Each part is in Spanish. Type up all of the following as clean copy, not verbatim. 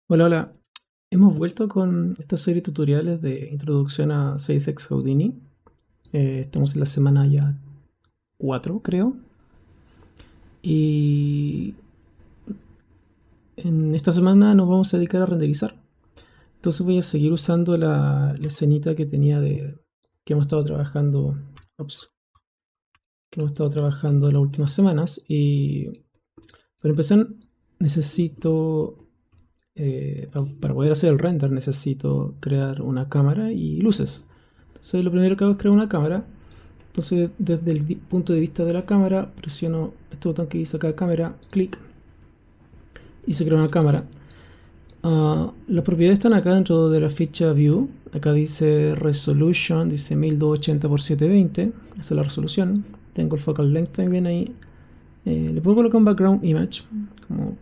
Hola, hola. Hemos vuelto con esta serie de tutoriales de introducción a SafeX Houdini. Estamos en la semana ya 4, creo. Y en esta semana nos vamos a dedicar a renderizar. Entonces voy a seguir usando la escenita que tenía que hemos estado trabajando. Ups, que hemos estado trabajando las últimas semanas. Y para empezar, necesito para poder hacer el render necesito crear una cámara y luces. Entonces lo primero que hago es crear una cámara. Entonces desde el punto de vista de la cámara presiono este botón que dice acá cámara, clic y se crea una cámara. Las propiedades están acá dentro de la ficha view. Acá dice resolution, dice 1280 x 720, esa es la resolución. Tengo el focal length también ahí. Le puedo colocar un background image como,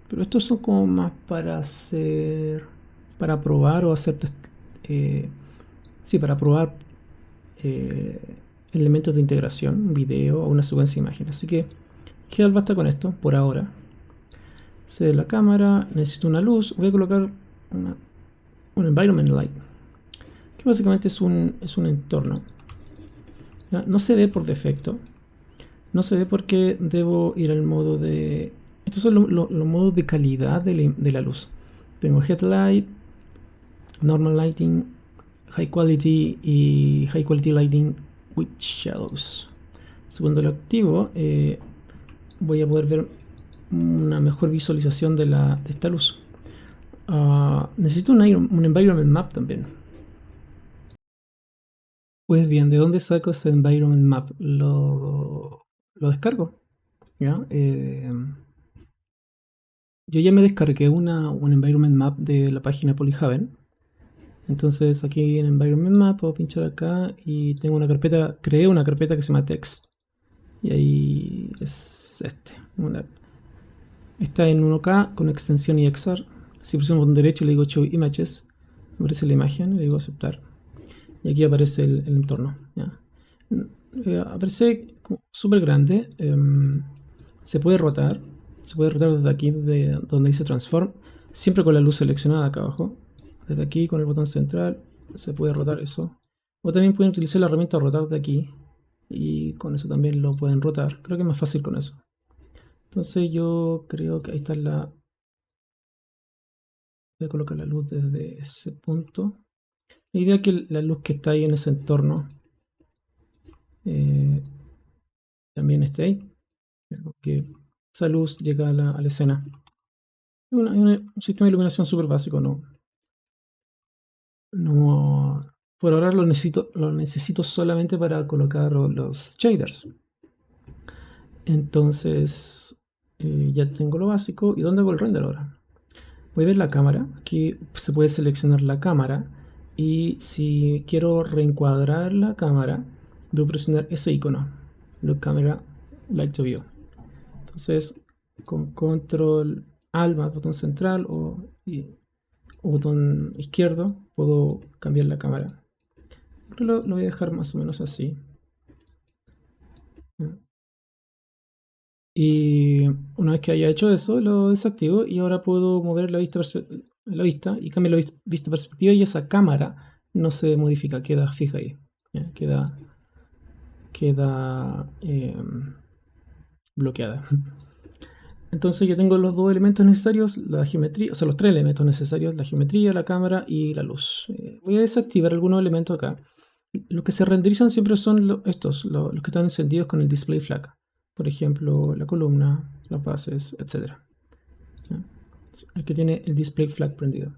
pero estos son como más para hacer, para probar o hacer sí, para probar eh, elementos de integración, un video o una secuencia de imágenes. Así que Gel basta con esto por ahora. Se ve la cámara, necesito una luz, voy a colocar un environment light, que básicamente es un entorno. ¿Ya? No se ve por defecto, no se ve porque debo ir al modo de... Estos son los modos de calidad de la luz. Tengo headlight, normal lighting, high quality y high quality lighting with shadows. Segundo lo activo, voy a poder ver una mejor visualización de esta luz. Necesito un environment map también. Pues bien, ¿de dónde saco ese environment map? Lo descargo. ¿Ya? Yo ya me descargué un environment map de la página Polyhaven. Entonces aquí en environment map puedo pinchar acá y tengo una carpeta, creé una carpeta que se llama text. Y ahí es está en 1K con extensión EXR. Si presiono botón derecho y le digo Show Images, aparece la imagen, le digo aceptar. Y aquí aparece el entorno. ¿Ya? Aparece súper grande. Se puede rotar. Se puede rotar desde aquí, desde donde dice Transform. Siempre con la luz seleccionada acá abajo. Desde aquí con el botón central se puede rotar eso. O también pueden utilizar la herramienta rotar de aquí. Y con eso también lo pueden rotar. Creo que es más fácil con eso. Entonces yo creo que ahí está la... Voy a colocar la luz desde ese punto. La idea es que la luz que está ahí en ese entorno eh, también esté ahí. Que esa luz llega a la escena. Es un sistema de iluminación súper básico, no, por ahora lo necesito solamente para colocar los shaders. Entonces ya tengo lo básico. ¿Y dónde hago el render ahora? Voy a ver la cámara. Aquí se puede seleccionar la cámara. Y si quiero reencuadrar la cámara, debo presionar ese icono. Look Camera, Light to View. Entonces, con control alt más botón central o botón izquierdo, puedo cambiar la cámara. Pero lo voy a dejar más o menos así. Y una vez que haya hecho eso, lo desactivo y ahora puedo mover la vista y cambia la vista perspectiva y esa cámara no se modifica, queda fija ahí. ¿Ya? Queda bloqueada. Entonces ya tengo los dos elementos necesarios, la geometría, o sea, los tres elementos necesarios, la geometría, la cámara y la luz. Voy a desactivar algunos elementos acá. Los que se renderizan siempre son estos, los que están encendidos con el display flag. Por ejemplo, la columna, las bases, etc. ¿Ya? El que tiene el display flag prendido.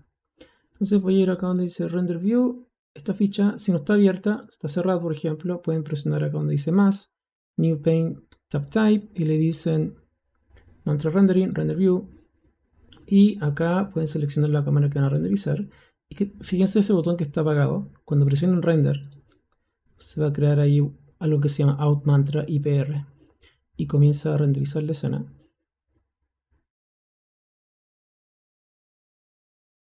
Entonces voy a ir acá donde dice render view. Esta ficha, si no está abierta, está cerrada, por ejemplo, pueden presionar acá donde dice más, new pane, tab type, y le dicen Mantra Rendering, Render View. Y acá pueden seleccionar la cámara que van a renderizar. Y fíjense ese botón que está apagado. Cuando presionen Render, se va a crear ahí algo que se llama Out Mantra IPR. Y comienza a renderizar la escena.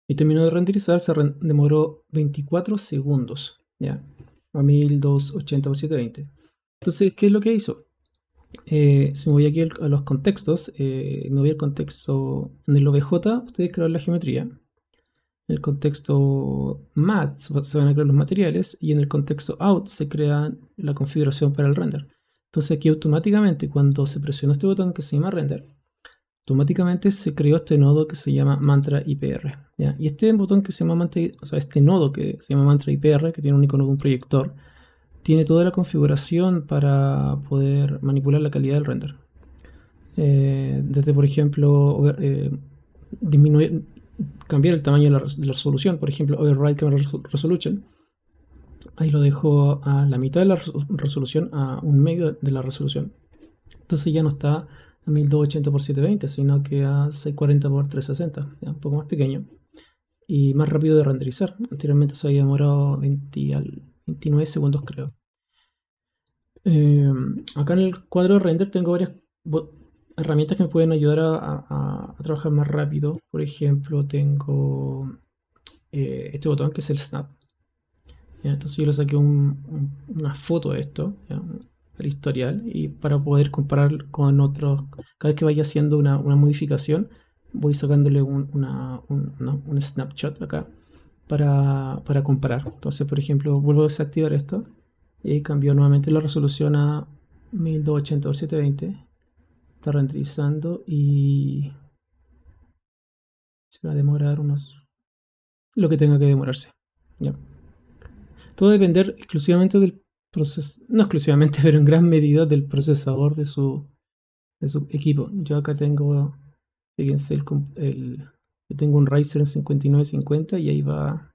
Y terminó de renderizar, demoró 24 segundos. ¿Ya? A 1280 x 720. Entonces, ¿qué es lo que hizo? Si me voy aquí a los contextos, me voy al contexto en el OBJ, ustedes crean la geometría. En el contexto mat se van a crear los materiales y en el contexto out se crea la configuración para el render. Entonces aquí automáticamente cuando se presionó este botón que se llama render, automáticamente se creó este nodo que se llama mantra IPR. ¿Ya? Y este botón que se llama mantra, o sea, este nodo que se llama mantra IPR, que tiene un icono de un proyector, tiene toda la configuración para poder manipular la calidad del render. Desde, por ejemplo, disminuir, cambiar el tamaño de la resolución, por ejemplo, override camera resolution. Ahí lo dejo a la mitad de la resolución, a un medio de la resolución. Entonces ya no está a 1280 x 720, sino que a 640 x 360, ya un poco más pequeño y más rápido de renderizar. Anteriormente se había demorado 29 segundos, creo. Acá en el cuadro de render tengo varias herramientas que me pueden ayudar a trabajar más rápido. Por ejemplo, tengo este botón que es el snap. ¿Ya? Entonces yo le saqué una foto de esto, ¿ya? El historial, y para poder comparar con otros, cada vez que vaya haciendo una modificación, voy sacándole un snapshot acá para comparar. Entonces, por ejemplo, vuelvo a desactivar esto y cambio nuevamente la resolución a 1280 x 720. Está renderizando y se va a demorar lo que tenga que demorarse. ¿Ya? Todo depender exclusivamente del proceso, no exclusivamente, pero en gran medida del procesador de su equipo. Yo acá tengo, fíjense, yo tengo un Ryzen 5950 y ahí va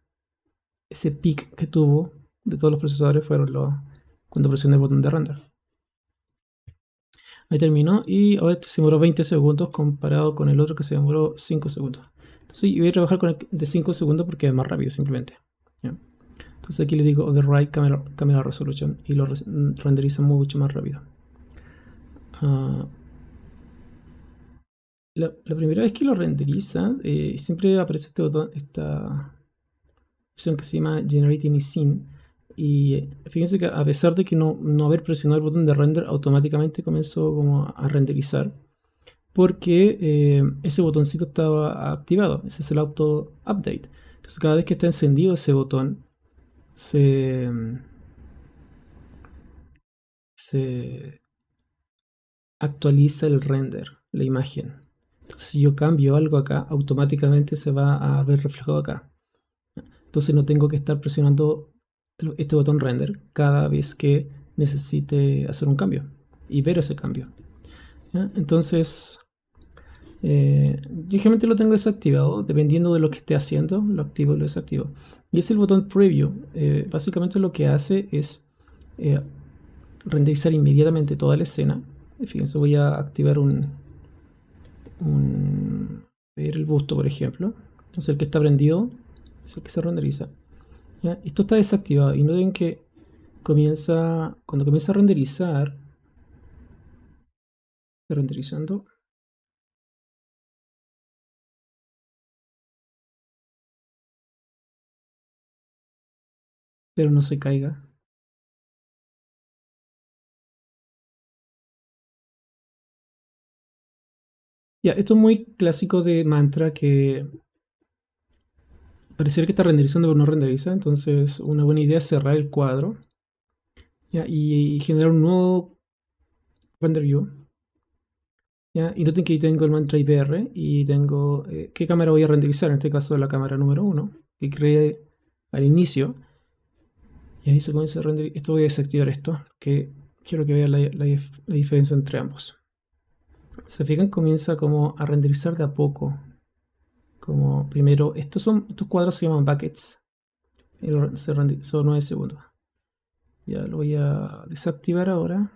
ese peak que tuvo de todos los procesadores fueron cuando presioné el botón de render. Ahí terminó y ahora se demoró 20 segundos comparado con el otro que se demoró 5 segundos. Entonces yo voy a trabajar con el de 5 segundos porque es más rápido simplemente. ¿Ya? Entonces aquí le digo override camera resolution y lo renderiza mucho más rápido. La primera vez que lo renderiza, siempre aparece este botón, esta opción que se llama Generate Any Scene. Y fíjense que a pesar de que no haber presionado el botón de render, automáticamente comenzó como a renderizar. Porque ese botoncito estaba activado. Ese es el auto update. Entonces cada vez que está encendido ese botón, se actualiza el render, la imagen. Entonces, si yo cambio algo acá, automáticamente se va a ver reflejado acá. Entonces no tengo que estar presionando este botón render cada vez que necesite hacer un cambio y ver ese cambio. ¿Ya? Entonces, yo generalmente lo tengo desactivado, dependiendo de lo que esté haciendo, lo activo y lo desactivo. Y es el botón preview. Básicamente lo que hace es renderizar inmediatamente toda la escena. Fíjense, voy a activar ver el busto, por ejemplo. Entonces el que está prendido es el que se renderiza. ¿Ya? Esto está desactivado y noten que cuando comienza a renderizar, está renderizando, pero no se caiga. Ya, esto es muy clásico de mantra que pareciera que está renderizando pero no renderiza. Entonces una buena idea es cerrar el cuadro, ¿ya? Y generar un nuevo render view. ¿Ya? Y noten que ahí tengo el mantra IPR y tengo qué cámara voy a renderizar, en este caso la cámara número 1 que creé al inicio. Y ahí se comienza a renderizar. Esto voy a desactivar esto, que quiero que vean la diferencia entre ambos. Se fijan, comienza como a renderizar de a poco. Como primero, estos cuadros se llaman buckets. Se renderizó 9 segundos. Ya lo voy a desactivar ahora.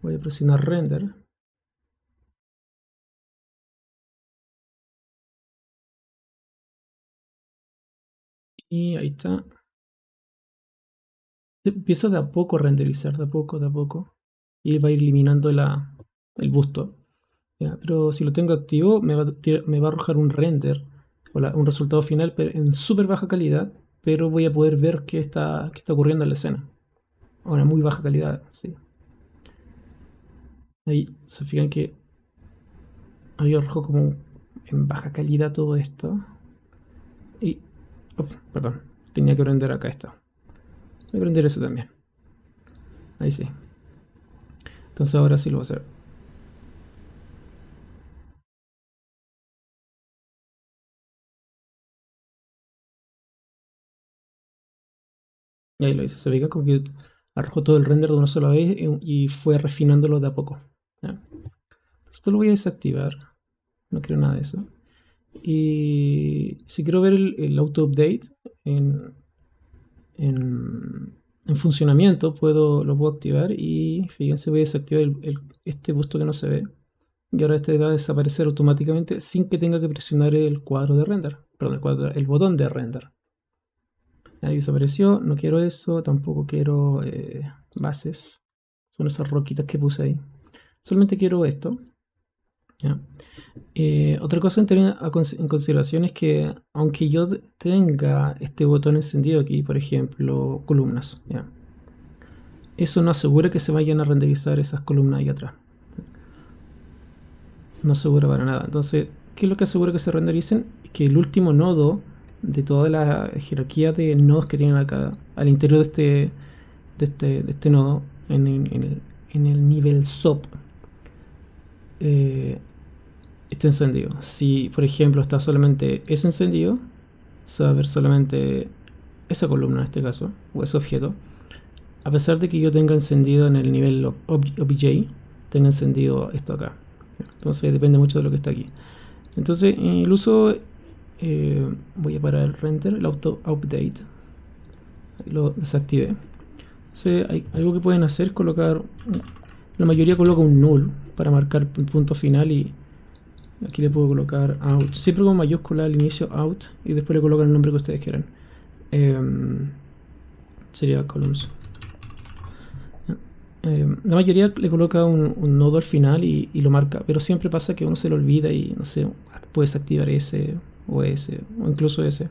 Voy a presionar render. Y ahí está. Empieza de a poco a renderizar, de a poco, de a poco. Y va a ir eliminando el busto. ¿Ya? Pero si lo tengo activo, me va a arrojar un render, un resultado final en súper baja calidad, pero voy a poder ver qué está ocurriendo en la escena. Ahora, muy baja calidad, sí. Ahí se fijan que ahí arrojó como en baja calidad todo esto. Y, perdón, tenía que prender acá esto. Voy a prender eso también. Ahí sí. Entonces ahora sí lo voy a hacer. Y ahí lo hice. Se ve como que arrojó todo el render de una sola vez y fue refinándolo de a poco. ¿Ya? Esto lo voy a desactivar. No quiero nada de eso. Y si quiero ver el auto update en, en funcionamiento, lo puedo activar y fíjense, voy a desactivar este busto que no se ve. Y ahora este va a desaparecer automáticamente sin que tenga que presionar el cuadro de render. Perdón, el botón de render. Ahí desapareció, no quiero eso, tampoco quiero bases. Son esas roquitas que puse ahí. Solamente quiero esto. ¿Ya? Otra cosa en consideración es que aunque yo tenga este botón encendido aquí, por ejemplo, columnas, ¿ya? Eso no asegura que se vayan a renderizar esas columnas ahí atrás. No asegura para nada. Entonces, ¿qué es lo que asegura que se rendericen? Que el último nodo de toda la jerarquía de nodos que tienen acá al interior de este nodo en el nivel SOP está encendido. Si por ejemplo está solamente ese encendido, se va a ver solamente esa columna en este caso, o ese objeto, a pesar de que yo tenga encendido en el nivel OBJ, tenga encendido esto acá. Entonces depende mucho de lo que está aquí. Entonces el uso, voy a parar el render, el auto update, lo desactivé. Entonces algo que pueden hacer es colocar, la mayoría coloca un null para marcar el punto final y aquí le puedo colocar out, siempre con mayúscula al inicio out y después le colocan el nombre que ustedes quieran. Sería columns. La mayoría le coloca un nodo al final y lo marca, pero siempre pasa que uno se lo olvida y no sé, puedes activar ese o incluso ese.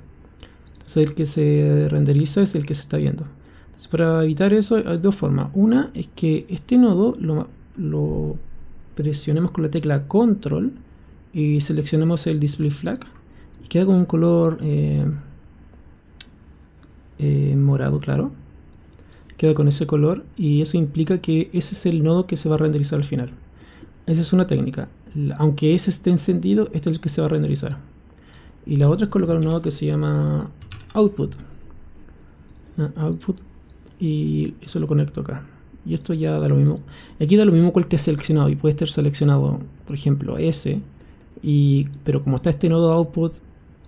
Entonces el que se renderiza es el que se está viendo. Entonces para evitar eso hay dos formas. Una es que este nodo lo presionemos con la tecla control y seleccionemos el display flag y queda con un color morado claro. Queda con ese color y eso implica que ese es el nodo que se va a renderizar al final. Esa es una técnica. Aunque ese esté encendido, este es el que se va a renderizar. Y la otra es colocar un nodo que se llama output. Output. Y eso lo conecto acá. Y esto ya da lo mismo. Aquí da lo mismo cuál esté seleccionado. Y puede estar seleccionado, por ejemplo, ese. Pero como está este nodo output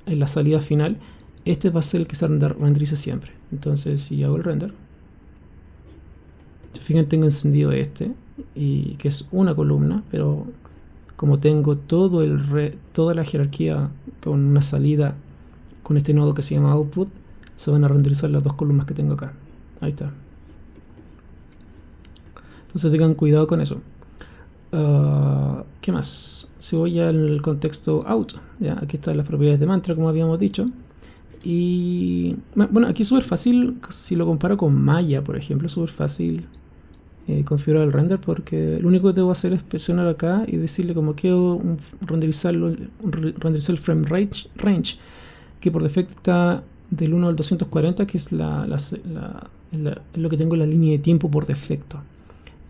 en la salida final, este va a ser el que se renderiza siempre. Entonces si hago el render, se fijan, tengo encendido este, y que es una columna, pero como tengo toda la jerarquía con una salida con este nodo que se llama output, se van a renderizar las dos columnas que tengo acá. Ahí está. Entonces tengan cuidado con eso. ¿Qué más? Si voy al contexto out, ya aquí están las propiedades de mantra, como habíamos dicho. Y bueno, aquí es súper fácil, si lo comparo con Maya, por ejemplo, es súper fácil configurar el render, porque lo único que tengo que hacer es presionar acá y decirle como quiero renderizar el frame range, que por defecto está del 1 al 240, que es lo que tengo en la línea de tiempo por defecto.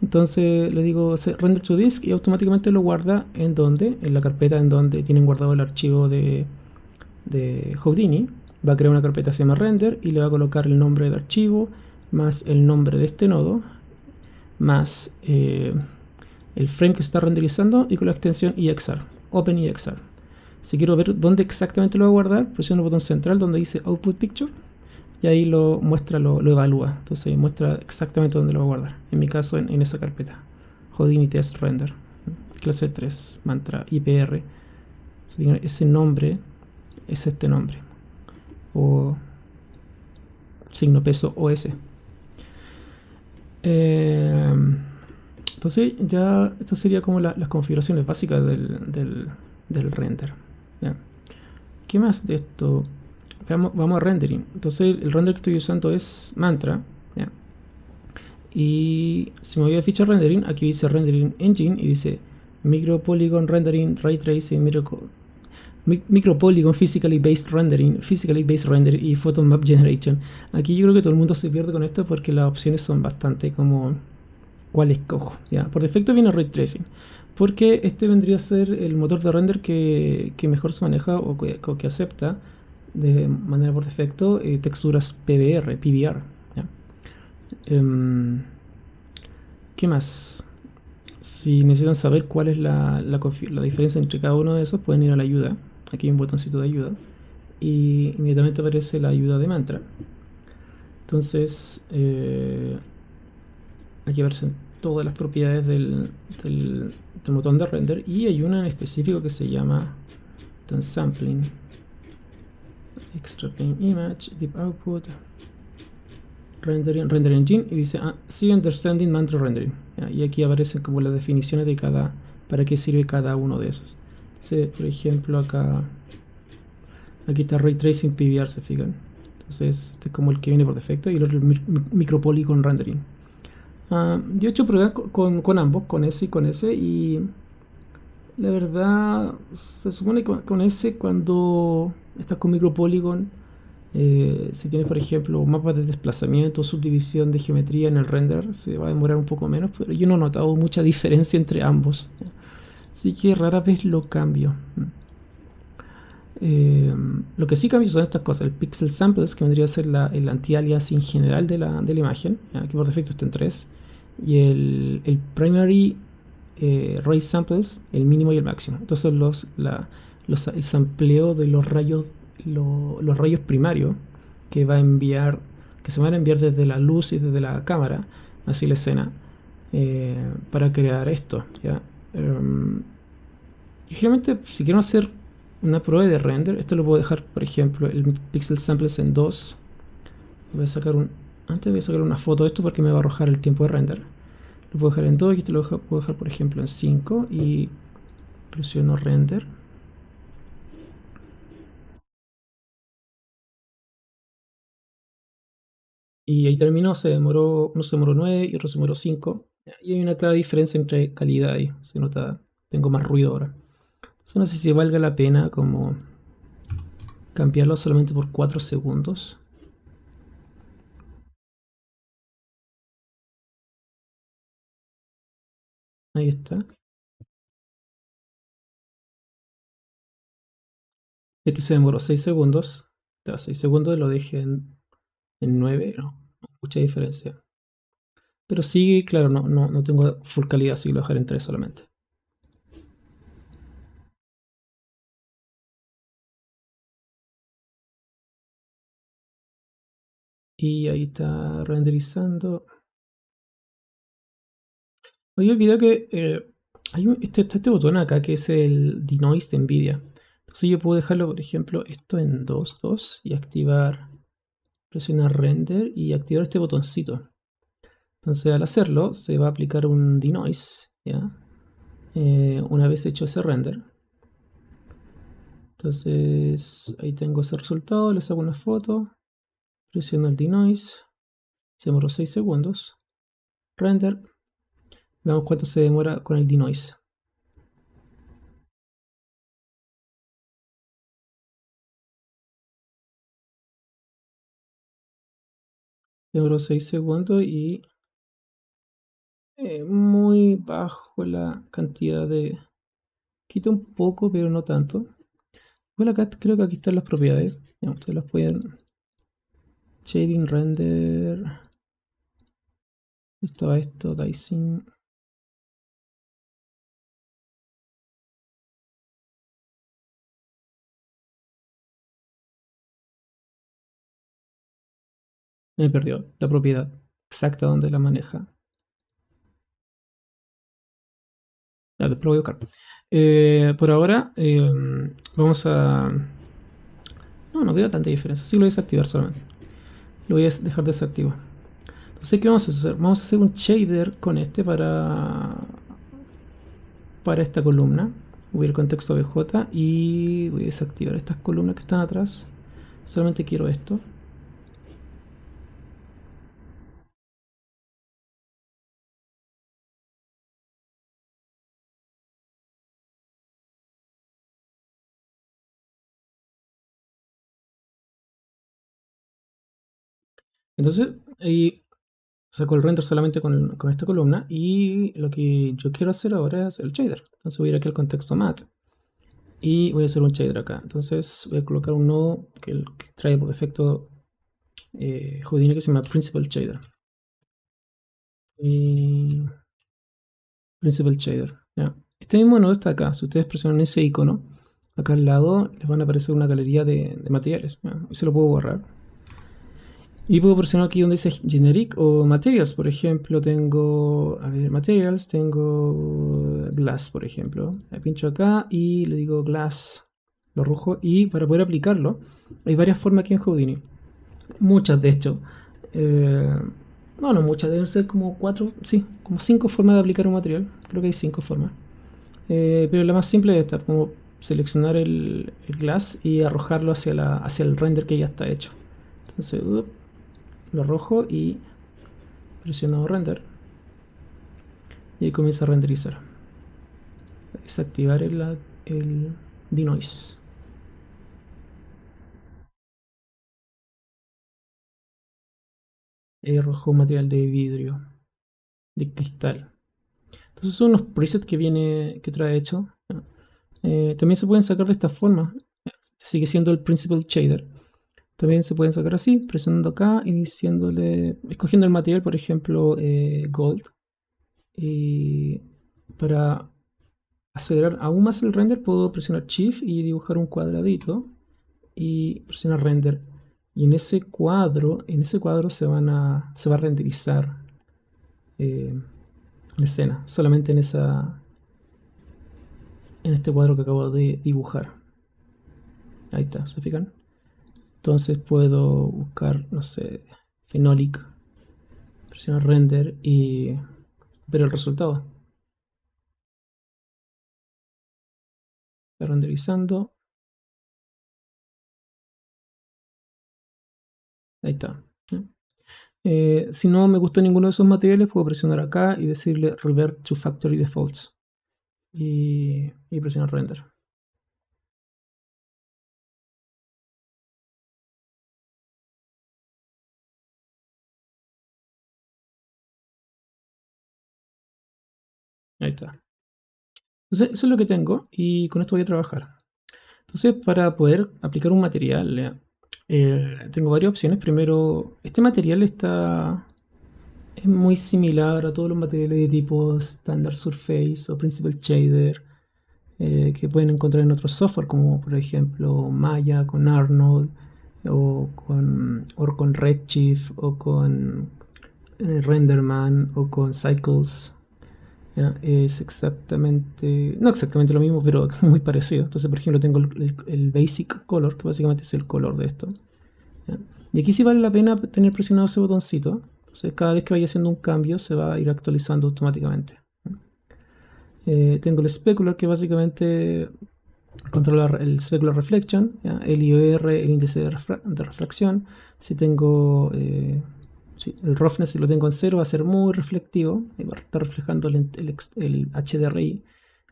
Entonces le digo render to disk y automáticamente lo guarda en la carpeta en donde tienen guardado el archivo de Houdini. Va a crear una carpeta que se llama render y le va a colocar el nombre del archivo más el nombre de este nodo más el frame que se está renderizando y con la extensión EXR, Open EXR. Si quiero ver dónde exactamente lo voy a guardar, presiono el botón central donde dice Output Picture y ahí lo muestra, lo evalúa. Entonces ahí muestra exactamente dónde lo voy a guardar. En mi caso en esa carpeta, Houdini Test Render, clase 3, mantra, IPR. Ese nombre es este nombre, o signo peso OS. Entonces ya esto sería como las configuraciones básicas del render. ¿Ya? ¿Qué más de esto? Vamos a rendering. Entonces el render que estoy usando es mantra. ¿Ya? Y si me voy a ficha rendering, aquí dice rendering engine y dice micro polygon rendering ray tracing Micropolygon, Physically Based Render y Photon Map Generation. Aquí yo creo que todo el mundo se pierde con esto porque las opciones son bastante como cuál escojo. Ya, por defecto viene Ray Tracing, porque este vendría a ser el motor de render que mejor se maneja o que acepta de manera por defecto texturas PBR. ¿Ya? Em, ¿Qué más? Si necesitan saber cuál es la diferencia entre cada uno de esos, pueden ir a la ayuda. Aquí hay un botoncito de ayuda y inmediatamente aparece la ayuda de mantra. Entonces, aquí aparecen todas las propiedades del botón de render y hay una en específico que se llama sampling, extra plain image, deep output, rendering, render engine, y dice see understanding mantra rendering. Y aquí aparecen como las definiciones de para qué sirve cada uno de esos. Entonces, por ejemplo, aquí está Ray Tracing PBR, se fijan. Entonces, este es como el que viene por defecto y el otro Micropolygon Rendering. Yo he hecho pruebas con ambos, con ese y con ese, y la verdad se supone que con ese, cuando estás con Micropolygon, si tienes por ejemplo mapas de desplazamiento, subdivisión de geometría en el render, se va a demorar un poco menos, pero yo no he notado mucha diferencia entre ambos, así que rara vez lo cambio. Lo que sí cambia son estas cosas: el pixel samples, que vendría a ser el anti-aliasing general de la imagen, que por defecto está en 3, y el primary ray samples, el mínimo y el máximo. Entonces el sampleo de los rayos primarios que se van a enviar desde la luz y desde la cámara hacia la escena, para crear esto, ¿ya? Generalmente, si quiero hacer una prueba de render, esto lo puedo dejar, por ejemplo, el pixel samples en 2. Voy a sacar antes voy a sacar una foto de esto porque me va a arrojar el tiempo de render. Lo puedo dejar en 2 y esto puedo dejar, por ejemplo, en 5 y presiono render. Y ahí terminó, uno se demoró 9 y otro se demoró 5. Y hay una clara diferencia entre calidad ahí, se nota, tengo más ruido ahora. Entonces no sé si valga la pena como cambiarlo solamente por 4 segundos. Ahí está. Este se demoró 6 segundos. 6 segundos lo dejé en 9, no, mucha diferencia. Pero sí, claro, no tengo full calidad, así que lo dejaré en 3 solamente. Y ahí está renderizando. Oye, olvidé que está este botón acá que es el denoise de NVIDIA. Entonces yo puedo dejarlo, por ejemplo, esto en 2 y activar, presionar render y activar este botoncito. Entonces al hacerlo se va a aplicar un denoise, ¿ya? Una vez hecho ese render. Entonces ahí tengo ese resultado, les hago una foto, presiono el denoise, se demoró 6 segundos, render, veamos cuánto se demora con el denoise. Demoró 6 segundos y muy bajo la cantidad de... Quita un poco, pero no tanto. Bueno, acá creo que aquí están las propiedades. Ya, ustedes las pueden... Shading, render... Estaba esto, dicing... Me perdió la propiedad exacta donde la maneja. Después lo voy a buscar. Por ahora, vamos a... No veo tanta diferencia. Sí lo voy a desactivar solamente. Lo voy a dejar desactivo. Entonces, ¿qué vamos a hacer? Vamos a hacer un shader con este para esta columna. Voy a ir con texto BJ y voy a desactivar estas columnas que están atrás. Solamente quiero esto. Entonces, ahí saco el render solamente con esta columna y lo que yo quiero hacer ahora es el shader. Entonces voy a ir aquí al contexto mat y voy a hacer un shader acá. Entonces voy a colocar un nodo que trae por defecto Houdini que se llama Principal Shader. Y Principal Shader. ¿Ya? Este mismo nodo está acá. Si ustedes presionan ese icono, acá al lado les van a aparecer una galería de materiales. ¿Ya? Y se lo puedo borrar. Y puedo presionar aquí donde dice Generic o Materials. Por ejemplo, tengo, a ver, Materials, tengo Glass, por ejemplo. Le pincho acá y le digo Glass, lo rojo. Y para poder aplicarlo, hay varias formas aquí en Houdini. Muchas, de hecho. Eh, no muchas, deben ser como 4, sí, como 5 formas de aplicar un material. Creo que hay 5 formas. Pero la más simple es esta, como seleccionar el glass y arrojarlo hacia el render que ya está hecho. Entonces, lo arrojo y presiono render. Y ahí comienza a renderizar. Desactivar el denoise. Arrojo un material de vidrio, de cristal. Entonces son unos presets que trae hecho. También se pueden sacar de esta forma. Sigue siendo el Principal Shader. También se pueden sacar así, presionando acá y escogiendo el material, por ejemplo, Gold. Y para acelerar aún más el render puedo presionar Shift y dibujar un cuadradito y presionar Render. Y en ese cuadro se va a renderizar la escena, solamente en este cuadro que acabo de dibujar. Ahí está, ¿se fijan? Entonces puedo buscar, no sé, Phenolic, presionar Render y ver el resultado. Está renderizando. Ahí está. Si no me gustó ninguno de esos materiales, puedo presionar acá y decirle Revert to Factory Defaults. Y presionar Render. Ahí está. Entonces, eso es lo que tengo y con esto voy a trabajar. Entonces, para poder aplicar un material, tengo varias opciones. Primero, este material es muy similar a todos los materiales de tipo Standard Surface o Principal Shader que pueden encontrar en otros software, como por ejemplo Maya con Arnold, o con Redshift, o con Renderman, o con Cycles. ¿Ya? Es exactamente, no exactamente lo mismo, pero muy parecido. Entonces, por ejemplo, tengo el Basic Color, que básicamente es el color de esto. ¿Ya? Y aquí sí vale la pena tener presionado ese botoncito. Entonces, cada vez que vaya haciendo un cambio, se va a ir actualizando automáticamente. Tengo el Specular, que básicamente controla el Specular Reflection, ¿ya? El IOR, el índice de refracción. Si tengo el roughness, si lo tengo en 0, va a ser muy reflectivo, va a estar reflejando el HDRI.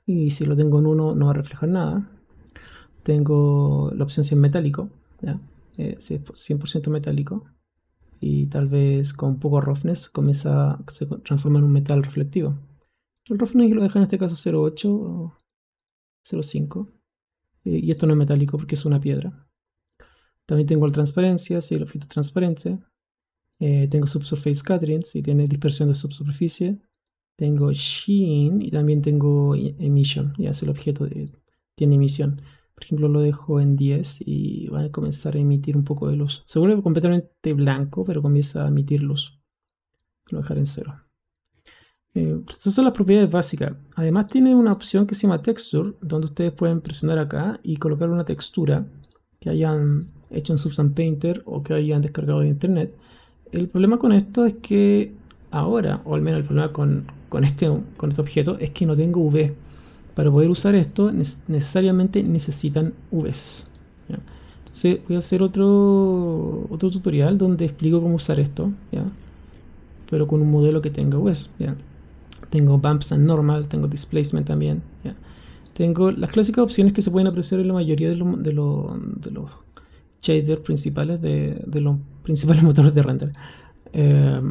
Y si lo tengo en 1, no va a reflejar nada. Tengo la opción si es metálico, ¿ya? Si es 100% metálico. Y tal vez con poco roughness se transforma en un metal reflectivo. El roughness lo deja en este caso 0.8 o 0.5. Y esto no es metálico porque es una piedra. También tengo el transparencia, si el objeto es transparente. Tengo subsurface scattering, si tiene dispersión de subsuperficie. Tengo sheen y también tengo emission, ya si el objeto tiene emisión. Por ejemplo, lo dejo en 10 y va a comenzar a emitir un poco de luz. Se vuelve completamente blanco, pero comienza a emitir luz. Lo voy a dejar en 0. Estas son las propiedades básicas. Además tiene una opción que se llama Texture, donde ustedes pueden presionar acá y colocar una textura que hayan hecho en Substance Painter o que hayan descargado de internet. El problema con esto es que ahora, o al menos el problema con este objeto, es que no tengo UV. Para poder usar esto necesariamente necesitan UVs. ¿Ya? Entonces voy a hacer otro tutorial donde explico cómo usar esto, ¿ya? Pero con un modelo que tenga UVs. ¿Ya? Tengo bumps and normal, tengo displacement también. ¿Ya? Tengo las clásicas opciones que se pueden apreciar en la mayoría de los shaders principales de los principales motores de render. Eh,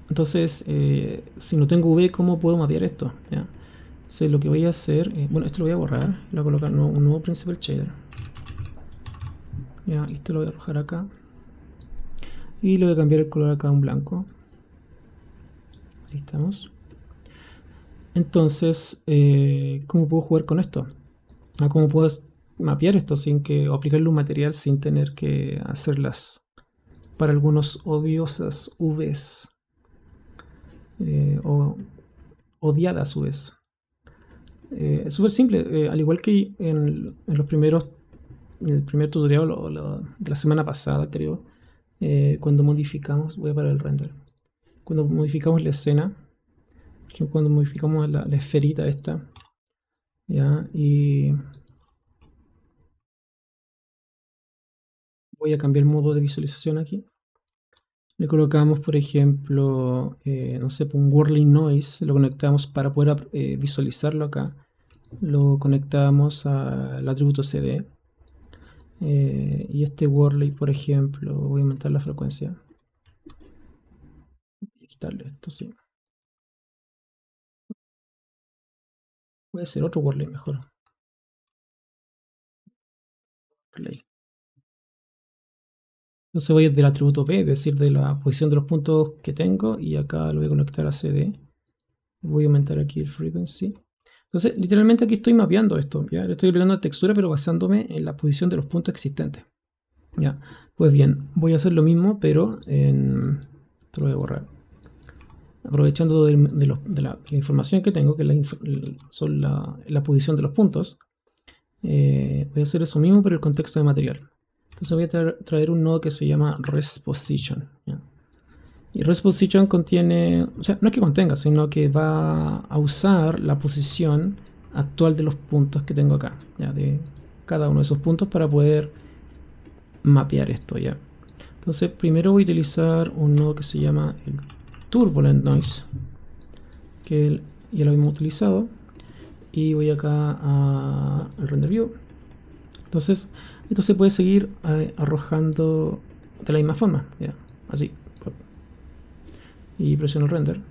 entonces, si no tengo V, ¿cómo puedo mapear esto? ¿Ya? Entonces lo que voy a hacer, bueno, esto lo voy a borrar, lo voy a colocar un nuevo Principal Shader. Ya, esto lo voy a arrojar acá. Y le voy a cambiar el color acá a un blanco. Ahí estamos. Entonces, ¿cómo puedo jugar con esto? ¿Cómo puedo mapear esto sin que, o aplicarle un material sin tener que hacerlas para algunos odiosas Vs o odiadas Vs? Es súper simple, al igual que en los primeros, en el primer tutorial de la semana pasada, creo, cuando modificamos, voy a parar el render, cuando modificamos la escena, por ejemplo, cuando modificamos la esferita esta, ya, y voy a cambiar el modo de visualización aquí. Le colocamos, por ejemplo, no sé, un Whirling Noise, lo conectamos para poder visualizarlo acá. Lo conectamos al atributo CD. Y este Whirling, por ejemplo, voy a aumentar la frecuencia. Y quitarle esto, sí. Voy a hacer otro Whirling mejor. Play. Entonces voy del atributo P, es decir, de la posición de los puntos que tengo, y acá lo voy a conectar a CD. Voy a aumentar aquí el frequency. Entonces, literalmente aquí estoy mapeando esto, ¿ya? Le estoy aplicando textura, pero basándome en la posición de los puntos existentes. ¿Ya? Pues bien, voy a hacer lo mismo, pero en... Te lo voy a borrar. Aprovechando de la información que tengo, que son la posición de los puntos, voy a hacer eso mismo, pero el contexto de material. Entonces voy a traer un nodo que se llama ResPosition. ¿Ya? Y ResPosition contiene, o sea, no es que contenga, sino que va a usar la posición actual de los puntos que tengo acá, ¿ya? De cada uno de esos puntos para poder mapear esto, ¿ya? Entonces, primero voy a utilizar un nodo que se llama el Turbulent Noise, que ya lo hemos utilizado, y voy acá al Render View. Entonces, esto se puede seguir arrojando de la misma forma, ¿ya? Así. Y presiono el render.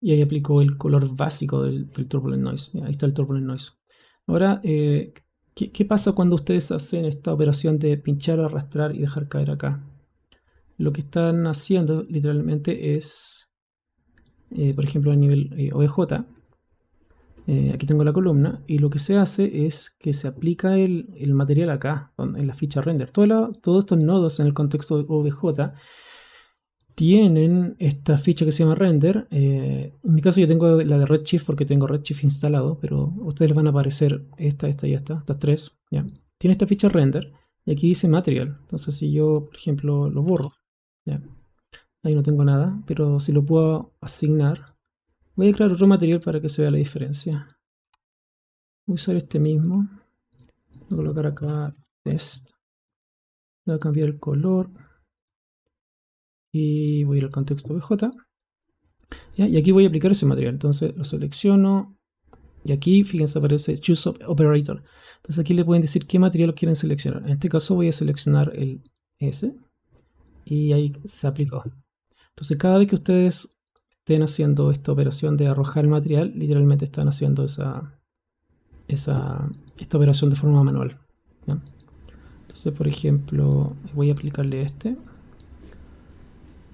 Y ahí aplicó el color básico del Turbulent Noise. Ahí está el Turbulent Noise. Ahora, ¿qué pasa cuando ustedes hacen esta operación de pinchar, arrastrar y dejar caer acá? Lo que están haciendo literalmente es, por ejemplo, a nivel OBJ, aquí tengo la columna, y lo que se hace es que se aplica el material acá, en la ficha render. Todos estos nodos en el contexto de OBJ tienen esta ficha que se llama render. En mi caso yo tengo la de Redshift porque tengo Redshift instalado, pero a ustedes les van a aparecer esta y estas tres. ¿Ya? Tiene esta ficha render y aquí dice material. Entonces si yo, por ejemplo, lo borro, ¿ya? Ahí no tengo nada, pero si lo puedo asignar, voy a crear otro material para que se vea la diferencia. Voy a usar este mismo, voy a colocar acá test, voy a cambiar el color y voy a ir al contexto BJ. ¿Ya? Y aquí voy a aplicar ese material. Entonces lo selecciono y aquí, fíjense, aparece Choose Operator. Entonces aquí le pueden decir qué material quieren seleccionar. En este caso voy a seleccionar el S y ahí se aplicó. Entonces cada vez que ustedes estén haciendo esta operación de arrojar el material, literalmente están haciendo esta operación de forma manual. ¿Ya? Entonces, por ejemplo, voy a aplicarle este.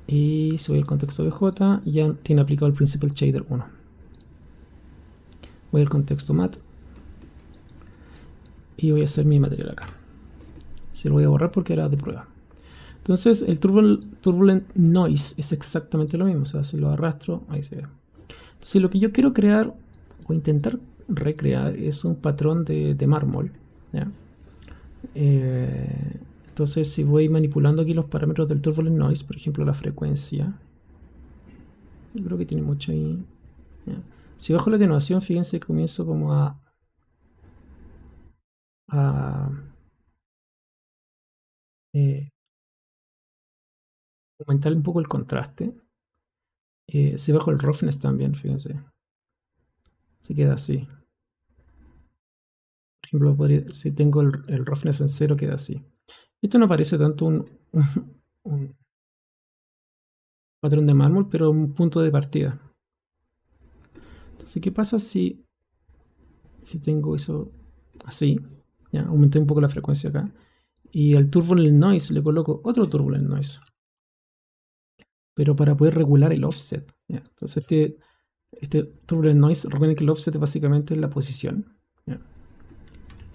Y si voy al contexto de J, ya tiene aplicado el Principal Shader 1. Voy al contexto Matte y voy a hacer mi material acá. Se lo voy a borrar porque era de prueba. Entonces el Turbulent Noise es exactamente lo mismo. O sea, si lo arrastro, ahí se ve. Entonces lo que yo quiero crear o intentar recrear es un patrón de mármol. ¿Ya? Entonces si voy manipulando aquí los parámetros del Turbulent Noise, por ejemplo la frecuencia, yo creo que tiene mucho ahí. ¿Ya? Si bajo la atenuación, fíjense que comienzo como a eh, aumentar un poco el contraste. Si bajo el roughness también, fíjense. se queda así. Por ejemplo, si tengo el roughness en 0, queda así. Esto no parece tanto un patrón de mármol, pero un punto de partida. Entonces, ¿qué pasa si tengo eso así? Ya, aumenté un poco la frecuencia acá. Y al turbulent noise le coloco otro turbulent noise. Pero para poder regular el offset. ¿Ya? Entonces este turbulent noise, recuerden que el offset básicamente es la posición. ¿Ya?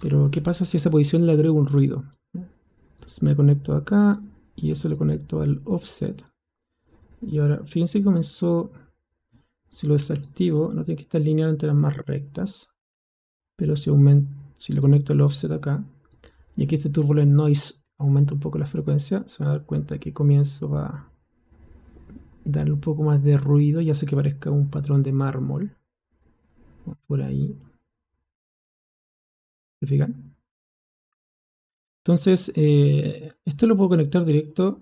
Pero ¿qué pasa si a esa posición le agrego un ruido? ¿Ya? Entonces me conecto acá y eso le conecto al offset. Y ahora, fíjense que comenzó, si lo desactivo, no tiene que estar lineal entre las más rectas. Pero si le conecto el offset acá, y aquí este turbulent noise aumenta un poco la frecuencia, se van a dar cuenta que comienzo a darle un poco más de ruido y hace que parezca un patrón de mármol. Por ahí. ¿Se fijan? Entonces, esto lo puedo conectar directo,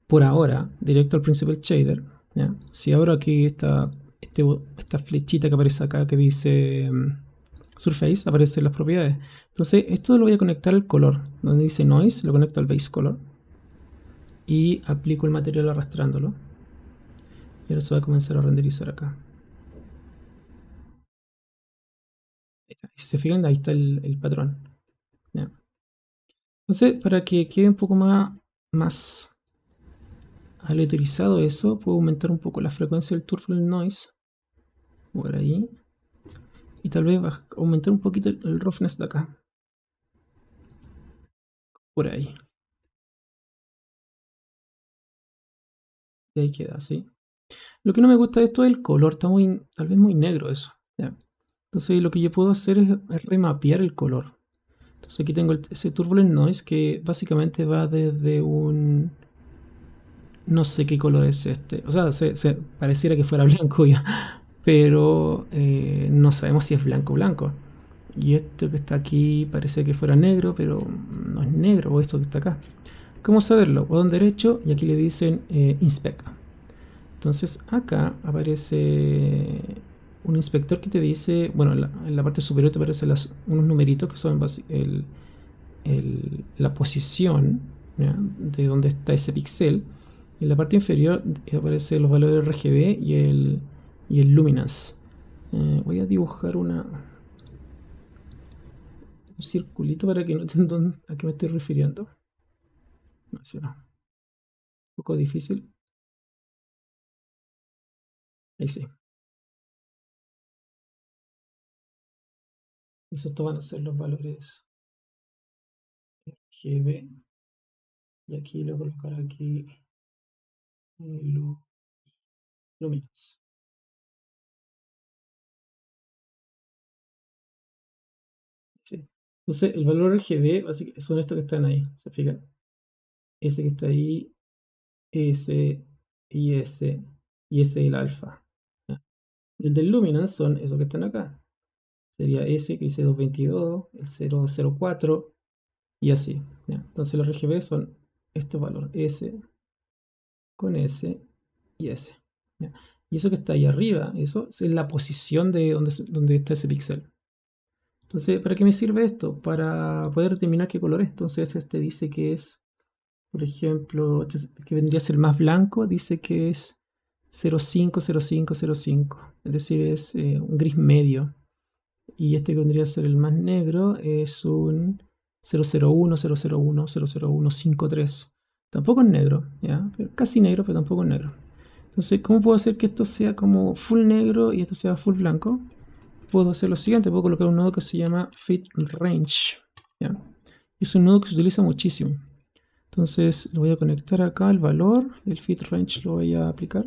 por ahora, directo al Principal Shader. ¿Ya? Si abro aquí esta flechita que aparece acá que dice Surface, aparecen las propiedades. Entonces, esto lo voy a conectar al color. Donde dice Noise, lo conecto al Base Color. Y aplico el material arrastrándolo. Y ahora se va a comenzar a renderizar acá. Si se fijan, ahí está el patrón. ¿Ya? Entonces, para que quede un poco más aleatorizado eso, puedo aumentar un poco la frecuencia del turbulent noise. Por ahí. Y tal vez aumentar un poquito el roughness de acá. Por ahí. Y ahí queda, así. Lo que no me gusta de esto es el color. Está tal vez muy negro eso. ¿Ya? Entonces lo que yo puedo hacer es remapear el color. Entonces aquí tengo ese turbulent noise que básicamente va desde un... No sé qué color es este. O sea, pareciera que fuera blanco ya. Pero no sabemos si es blanco o blanco. Y esto que está aquí parece que fuera negro, pero no es negro, o esto que está acá. ¿Cómo saberlo? Botón derecho y aquí le dicen Inspect. Entonces acá aparece un inspector que te dice, bueno, en la parte superior te aparecen unos numeritos que son la posición, ¿ya?, de donde está ese píxel. En la parte inferior aparecen los valores RGB y el luminance. Voy a dibujar un circulito para que noten a qué me estoy refiriendo. No, si no. Un poco difícil. Ahí sí. Estos van a ser los valores RGB. Y aquí le voy a colocar aquí luminance. Sí. Entonces, el valor RGB son estos que están ahí. ¿Se fijan? Ese que está ahí, ese y ese es el alfa. ¿Ya? El del luminance son esos que están acá. Sería ese que dice 222, el 004 y así. ¿Ya? Entonces los RGB son estos valores, S con S y S. ¿Ya? Y eso que está ahí arriba, eso es la posición de donde está ese píxel. Entonces, ¿para qué me sirve esto? Para poder determinar qué color es. Entonces este dice que es, por ejemplo, que vendría a ser más blanco, dice que es 050505, es decir, es un gris medio. Y este que vendría a ser el más negro es un 00100100153. Tampoco es negro, ¿ya? Pero casi negro, pero tampoco es negro. Entonces, ¿cómo puedo hacer que esto sea como full negro y esto sea full blanco? Puedo hacer lo siguiente, puedo colocar un nodo que se llama Fit Range, ¿ya? Es un nodo que se utiliza muchísimo. Entonces, lo voy a conectar acá al valor, el Fit Range lo voy a aplicar.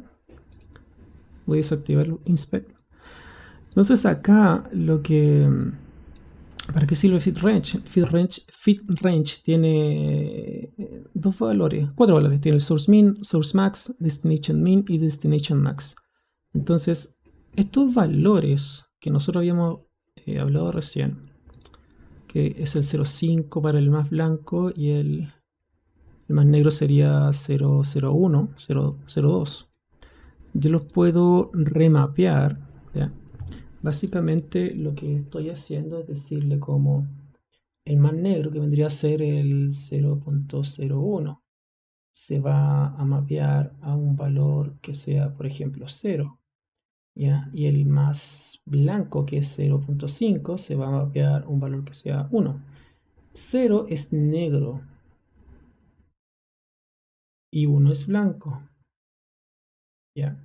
Voy a desactivar el Inspect. Entonces acá ¿para qué sirve FitRange? FitRange tiene cuatro valores. Tiene el Source Min, Source Max, Destination Min y Destination Max. Entonces, estos valores que nosotros habíamos hablado recién, que es el 0.5 para el más blanco y el más negro sería 0.01, 0.02. Yo los puedo remapear, ¿ya?, Básicamente lo que estoy haciendo es decirle como el más negro, que vendría a ser el 0.01, se va a mapear a un valor que sea, por ejemplo, 0. ¿Ya? Y el más blanco, que es 0.5, se va a mapear un valor que sea 1. 0 es negro y 1 es blanco. ¿Ya?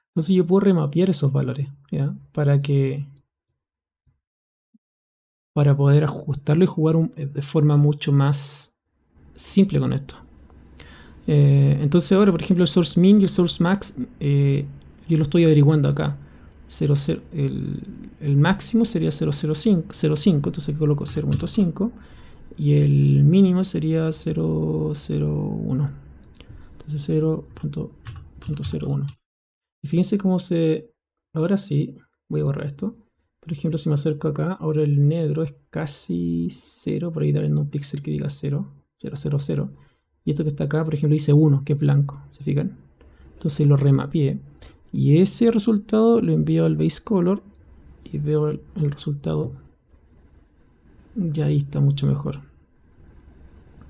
Entonces yo puedo remapear esos valores, ¿ya? Para poder ajustarlo y jugar de forma mucho más simple con esto. Entonces ahora, por ejemplo, el source min y el source max, yo lo estoy averiguando acá. 0,0, el máximo sería 0,05, entonces coloco 0.5 y el mínimo sería 0,01. Entonces 0.01. Y fíjense cómo se... Ahora sí, voy a borrar esto. Por ejemplo, si me acerco acá, ahora el negro es casi 0, por ahí darle un píxel que diga 0, 0, 0, 0. Y esto que está acá, por ejemplo, dice 1, que es blanco, ¿se fijan? Entonces lo remapié. Y ese resultado lo envío al base color y veo el resultado. Ya ahí está mucho mejor.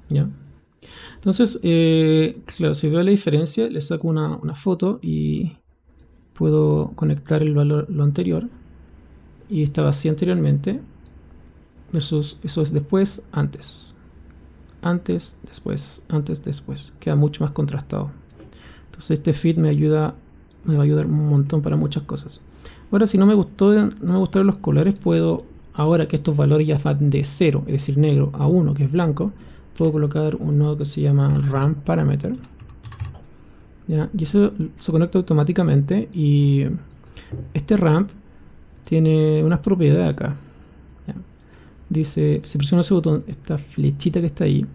¿Ya? Entonces, claro, si veo la diferencia, le saco una foto y puedo conectar el valor, lo anterior, y estaba así anteriormente, versus eso es después, antes. Antes, después, antes, después. Queda mucho más contrastado. Entonces este feed me va a ayudar un montón para muchas cosas. Ahora, si no me gustaron los colores, puedo, ahora que estos valores ya van de 0, es decir, negro, a 1, que es blanco, puedo colocar un nodo que se llama ramp parameter. ¿Ya? Y eso se conecta automáticamente, y este ramp tiene unas propiedades acá. ¿Ya? Dice, si presiono ese botón, esta flechita que está ahí,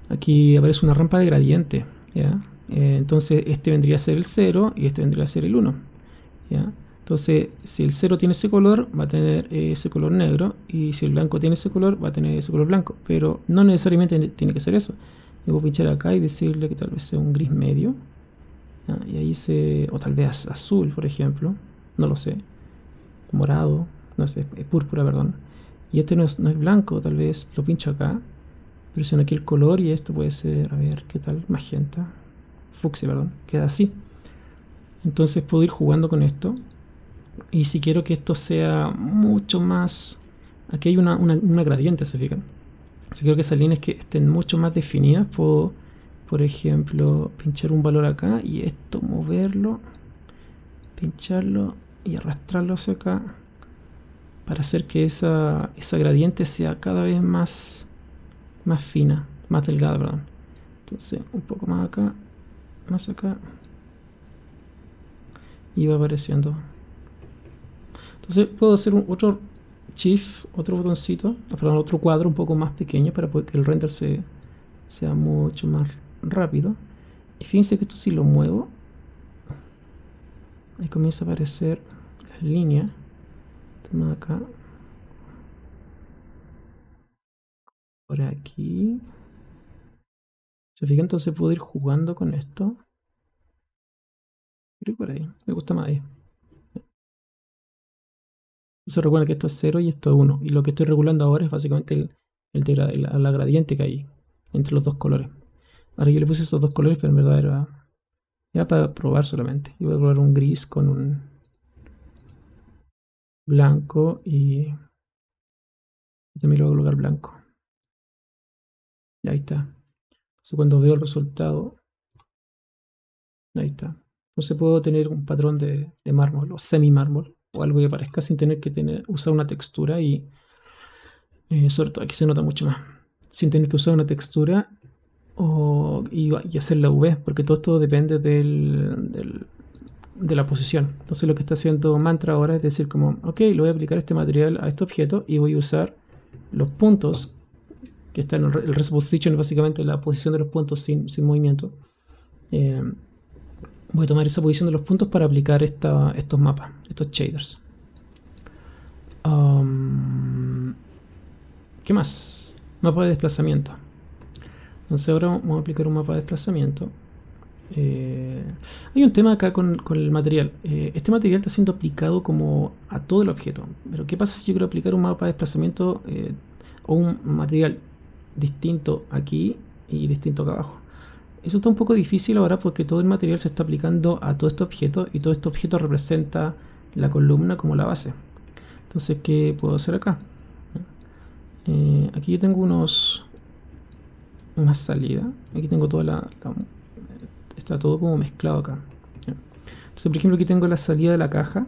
aquí aparece una rampa de gradiente. ¿Ya? Entonces este vendría a ser el 0 y este vendría a ser el 1. ¿Ya? Entonces, si el 0 tiene ese color, va a tener ese color negro, y si el blanco tiene ese color, va a tener ese color blanco, pero no necesariamente tiene que ser eso. Yo puedo pinchar acá y decirle que tal vez sea un gris medio, ¿ya? Y ahí o tal vez azul, por ejemplo, no lo sé, morado, no sé, púrpura, perdón. Y este no es blanco, tal vez lo pincho acá, presiono aquí el color y esto puede ser, a ver, ¿qué tal? Magenta, fucsia, perdón, queda así. Entonces puedo ir jugando con esto. Y si quiero que esto sea mucho más... Aquí hay una gradiente, ¿se fijan? Si quiero que esas líneas que estén mucho más definidas, puedo, por ejemplo, pinchar un valor acá y esto moverlo, pincharlo y arrastrarlo hacia acá, para hacer que esa gradiente sea cada vez más fina, más delgada, perdón. Entonces, un poco más acá, más acá, y va apareciendo. Entonces puedo hacer otro shift, otro botoncito, perdón, otro cuadro un poco más pequeño para que el render sea mucho más rápido. Y fíjense que esto, si lo muevo, ahí comienza a aparecer las líneas. Tenemos acá, por aquí. ¿Se fijan? Entonces puedo ir jugando con esto. Creo que por ahí, me gusta más ahí. Entonces recuerda que esto es 0 y esto es 1. Y lo que estoy regulando ahora es básicamente la gradiente que hay entre los dos colores. Ahora yo le puse esos dos colores, pero en verdad era para probar solamente. Y voy a probar un gris con un blanco, y también lo voy a colocar blanco. Y ahí está. Entonces cuando veo el resultado, ahí está. Entonces puedo tener un patrón de mármol o semi mármol o algo que parezca, sin tener que usar una textura, y sobre todo aquí se nota mucho más. Sin tener que usar una textura y hacer la V, porque todo esto depende de la posición. Entonces lo que está haciendo Mantra ahora es decir como, ok, le voy a aplicar este material a este objeto y voy a usar los puntos que están en el rest position, básicamente la posición de los puntos sin movimiento. Voy a tomar esa posición de los puntos para aplicar estos mapas, estos shaders. ¿Qué más? Mapa de desplazamiento. Entonces ahora vamos a aplicar un mapa de desplazamiento. Hay un tema acá con el material. Este material está siendo aplicado como a todo el objeto. Pero ¿qué pasa si yo quiero aplicar un mapa de desplazamiento o un material distinto aquí y distinto acá abajo? Eso está un poco difícil ahora porque todo el material se está aplicando a todo este objeto y todo este objeto representa la columna como la base. Entonces, ¿qué puedo hacer acá? Aquí yo tengo una salida. Aquí tengo toda está todo como mezclado acá. Entonces, por ejemplo, aquí tengo la salida de la caja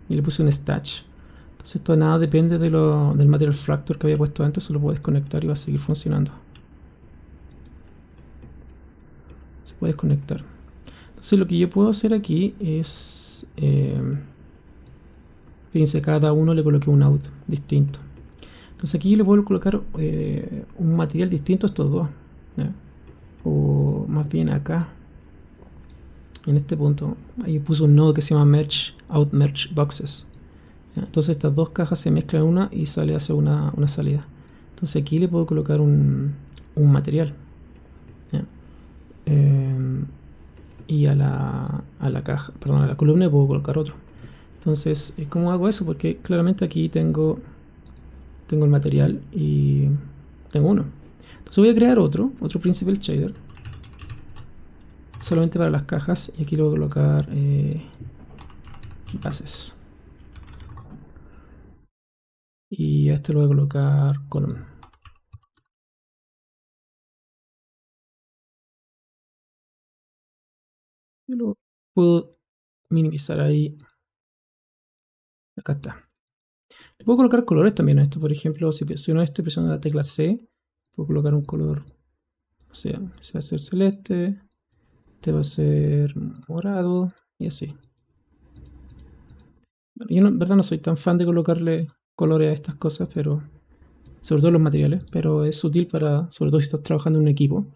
y le puse un stitch. Entonces, esto nada depende del material fracture que había puesto antes, solo puedo desconectar y va a seguir funcionando. Se puede desconectar. Entonces, lo que yo puedo hacer aquí es. Fíjense, cada uno le coloqué un out distinto. Entonces, aquí le puedo colocar un material distinto a estos dos. ¿Ya? O más bien acá. En este punto, ahí puse un nodo que se llama merge out merge boxes. ¿Ya? Entonces estas dos cajas se mezclan una y sale hacia una salida. Entonces aquí le puedo colocar un material. ¿Ya? Y a la caja, perdón, a la columna le puedo colocar otro. Entonces, ¿cómo hago eso? Porque claramente aquí tengo el material y tengo uno. Entonces voy a crear otro principal shader solamente para las cajas y aquí le voy a colocar bases y a este le voy a colocar column. Y lo puedo minimizar ahí. Acá está. Le puedo colocar colores también a esto. Por ejemplo, si presiono esto, presiono la tecla C, puedo colocar un color. O sea, este va a ser celeste, este va a ser morado y así. Bueno, yo en verdad no soy tan fan de colocarle colores a estas cosas, pero sobre todo los materiales, pero es útil para, sobre todo si estás trabajando en un equipo,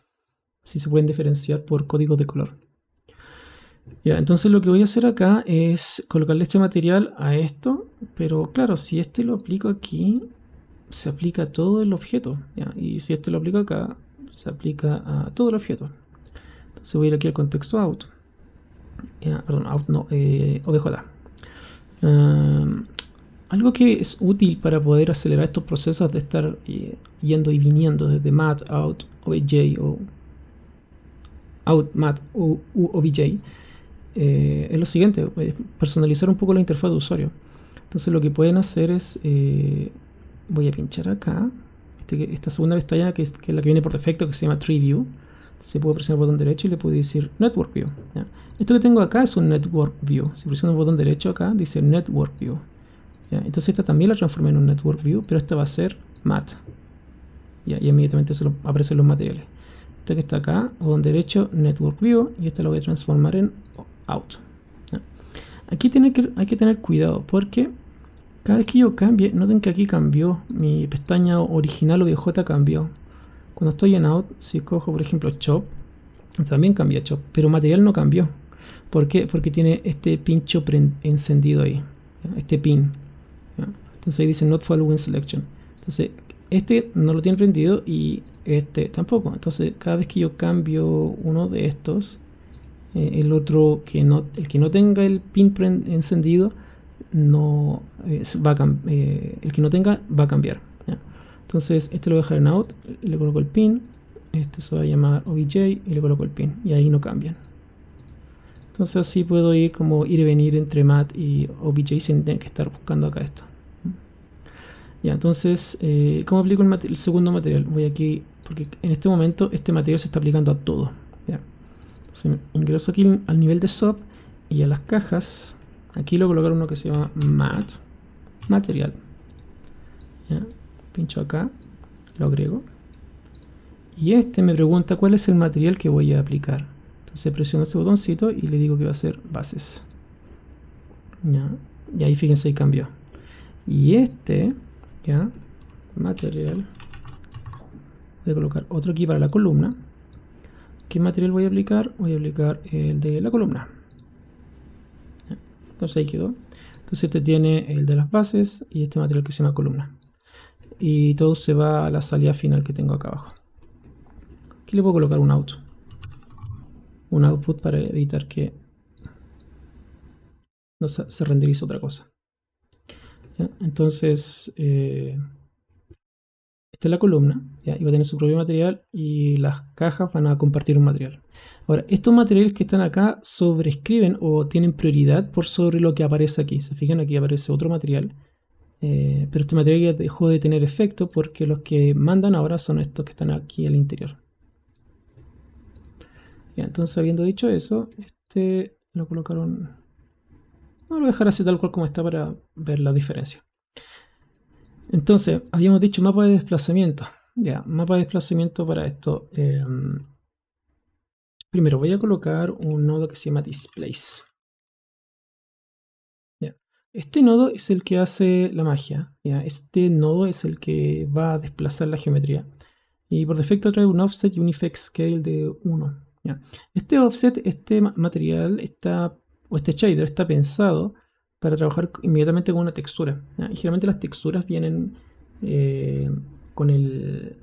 así se pueden diferenciar por códigos de color. Ya, entonces lo que voy a hacer acá es colocarle este material a esto, pero claro, si este lo aplico aquí, se aplica a todo el objeto, ¿ya? Y si este lo aplico acá, se aplica a todo el objeto. Entonces voy a ir aquí al contexto out, perdón, out no, OBJ. Algo que es útil para poder acelerar estos procesos de estar yendo y viniendo desde mat, out, obj o out, mat, obj, es lo siguiente, personalizar un poco la interfaz de usuario. Entonces lo que pueden hacer es, voy a pinchar acá, esta segunda pestaña que es la que viene por defecto, que se llama Tree View. Se puede presionar el botón derecho y le puedo decir Network View. ¿Ya? Esto que tengo acá es un Network View. Si presiono el botón derecho acá, dice Network View. ¿Ya? Entonces esta también la transformé en un Network View, pero esta va a ser mat. ¿Ya? Y inmediatamente aparecen los materiales. Esta que está acá, botón derecho, Network View, y esta la voy a transformar en out. ¿Ya? Aquí hay que tener cuidado porque cada vez que yo cambie, noten que aquí cambió, mi pestaña original OBJ cambió. Cuando estoy en out, si cojo por ejemplo chop, también cambia chop, pero material no cambió. ¿Por qué? Porque tiene este pincho encendido ahí, ¿ya? Este pin, ¿ya? Entonces ahí dice not following selection. Entonces este no lo tiene prendido y este tampoco. Entonces cada vez que yo cambio uno de estos, el otro el que no tenga el pin encendido no el que no tenga va a cambiar, ¿ya? Entonces este lo voy a dejar en out, le coloco el pin, este se va a llamar obj y le coloco el pin y ahí no cambian. Entonces así puedo ir ir y venir entre mat y obj sin tener que estar buscando acá esto. Ya, entonces ¿cómo aplico el segundo material? Voy aquí, porque en este momento este material se está aplicando a todo, ¿ya? Entonces ingreso aquí al nivel de sub y a las cajas. Aquí le voy a colocar uno que se llama mat, material. ¿Ya? Pincho acá, lo agrego. Y este me pregunta cuál es el material que voy a aplicar. Entonces presiono este botoncito y le digo que va a ser bases. ¿Ya? Y ahí fíjense, ahí cambió. Y este, ¿ya? Material. Voy a colocar otro aquí para la columna. ¿Qué material voy a aplicar? Voy a aplicar el de la columna. ¿Ya? Entonces ahí quedó. Entonces este tiene el de las bases y este material que se llama columna. Y todo se va a la salida final que tengo acá abajo. Aquí le puedo colocar un out. un output para evitar que no se renderice otra cosa. ¿Ya? Entonces, esta es la columna, ¿ya? Y va a tener su propio material y las cajas van a compartir un material. Ahora, estos materiales que están acá sobrescriben o tienen prioridad por sobre lo que aparece aquí. Se fijan, aquí aparece otro material, pero este material ya dejó de tener efecto porque los que mandan ahora son estos que están aquí al interior. Ya, entonces, habiendo dicho eso, este lo colocaron. No, lo voy a dejar así tal cual como está para ver la diferencia. Entonces, habíamos dicho mapa de desplazamiento. Ya, mapa de desplazamiento para esto. Primero voy a colocar un nodo que se llama displace. Ya. Este nodo es el que hace la magia. Ya. Este nodo es el que va a desplazar la geometría. Y por defecto trae un offset y un effect scale de 1. Ya. Este offset, este material o este shader está pensado para trabajar inmediatamente con una textura. ¿Ya? Y generalmente las texturas vienen con el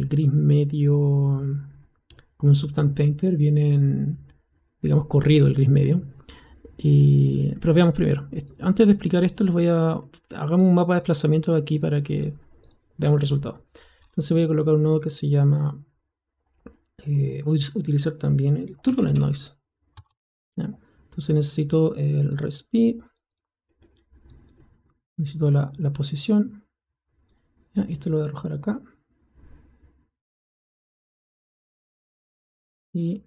gris medio, como un Substance Painter, vienen, digamos, corrido el gris medio. Pero veamos primero. Antes de explicar esto, hagamos un mapa de desplazamiento de aquí para que veamos el resultado. Entonces voy a colocar un nodo que se llama, voy a utilizar también el Turbulent Noise. ¿Ya? Entonces necesito el respeed, necesito la posición. ¿Ya? Esto lo voy a arrojar acá. Y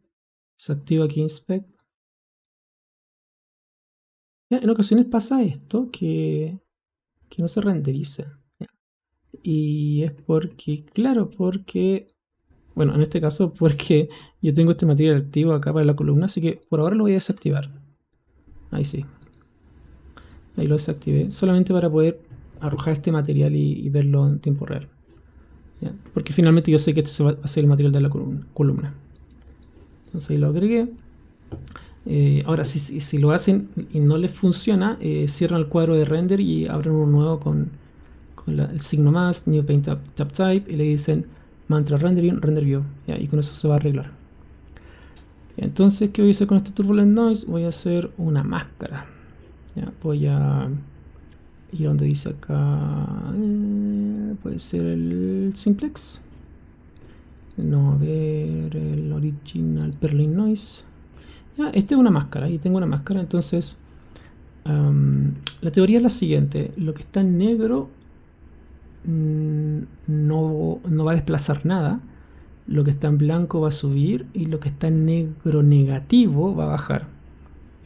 se activa aquí Inspect. ¿Ya? En ocasiones pasa esto, que no se renderiza. ¿Ya? Y es porque, claro, bueno, en este caso porque yo tengo este material activo acá para la columna, así que por ahora lo voy a desactivar. Ahí sí. Ahí lo desactivé, solamente para poder arrojar este material y verlo en tiempo real. ¿Ya? Porque finalmente yo sé que este va a ser el material de la columna. Entonces ahí lo agregué. Ahora, si lo hacen y no les funciona, cierran el cuadro de render y abren uno nuevo con el signo más, New Paint Tab Type, y le dicen Mantra Rendering, Render View. ¿Ya? Y con eso se va a arreglar. Entonces, ¿qué voy a hacer con este Turbulent Noise? Voy a hacer una máscara. ¿Ya? Voy a ir donde dice acá, puede ser el Simplex. No, a ver, el Original Perlin Noise. Ya, esta es una máscara, y tengo una máscara, entonces la teoría es la siguiente: lo que está en negro no va a desplazar nada, lo que está en blanco va a subir y lo que está en negro negativo va a bajar.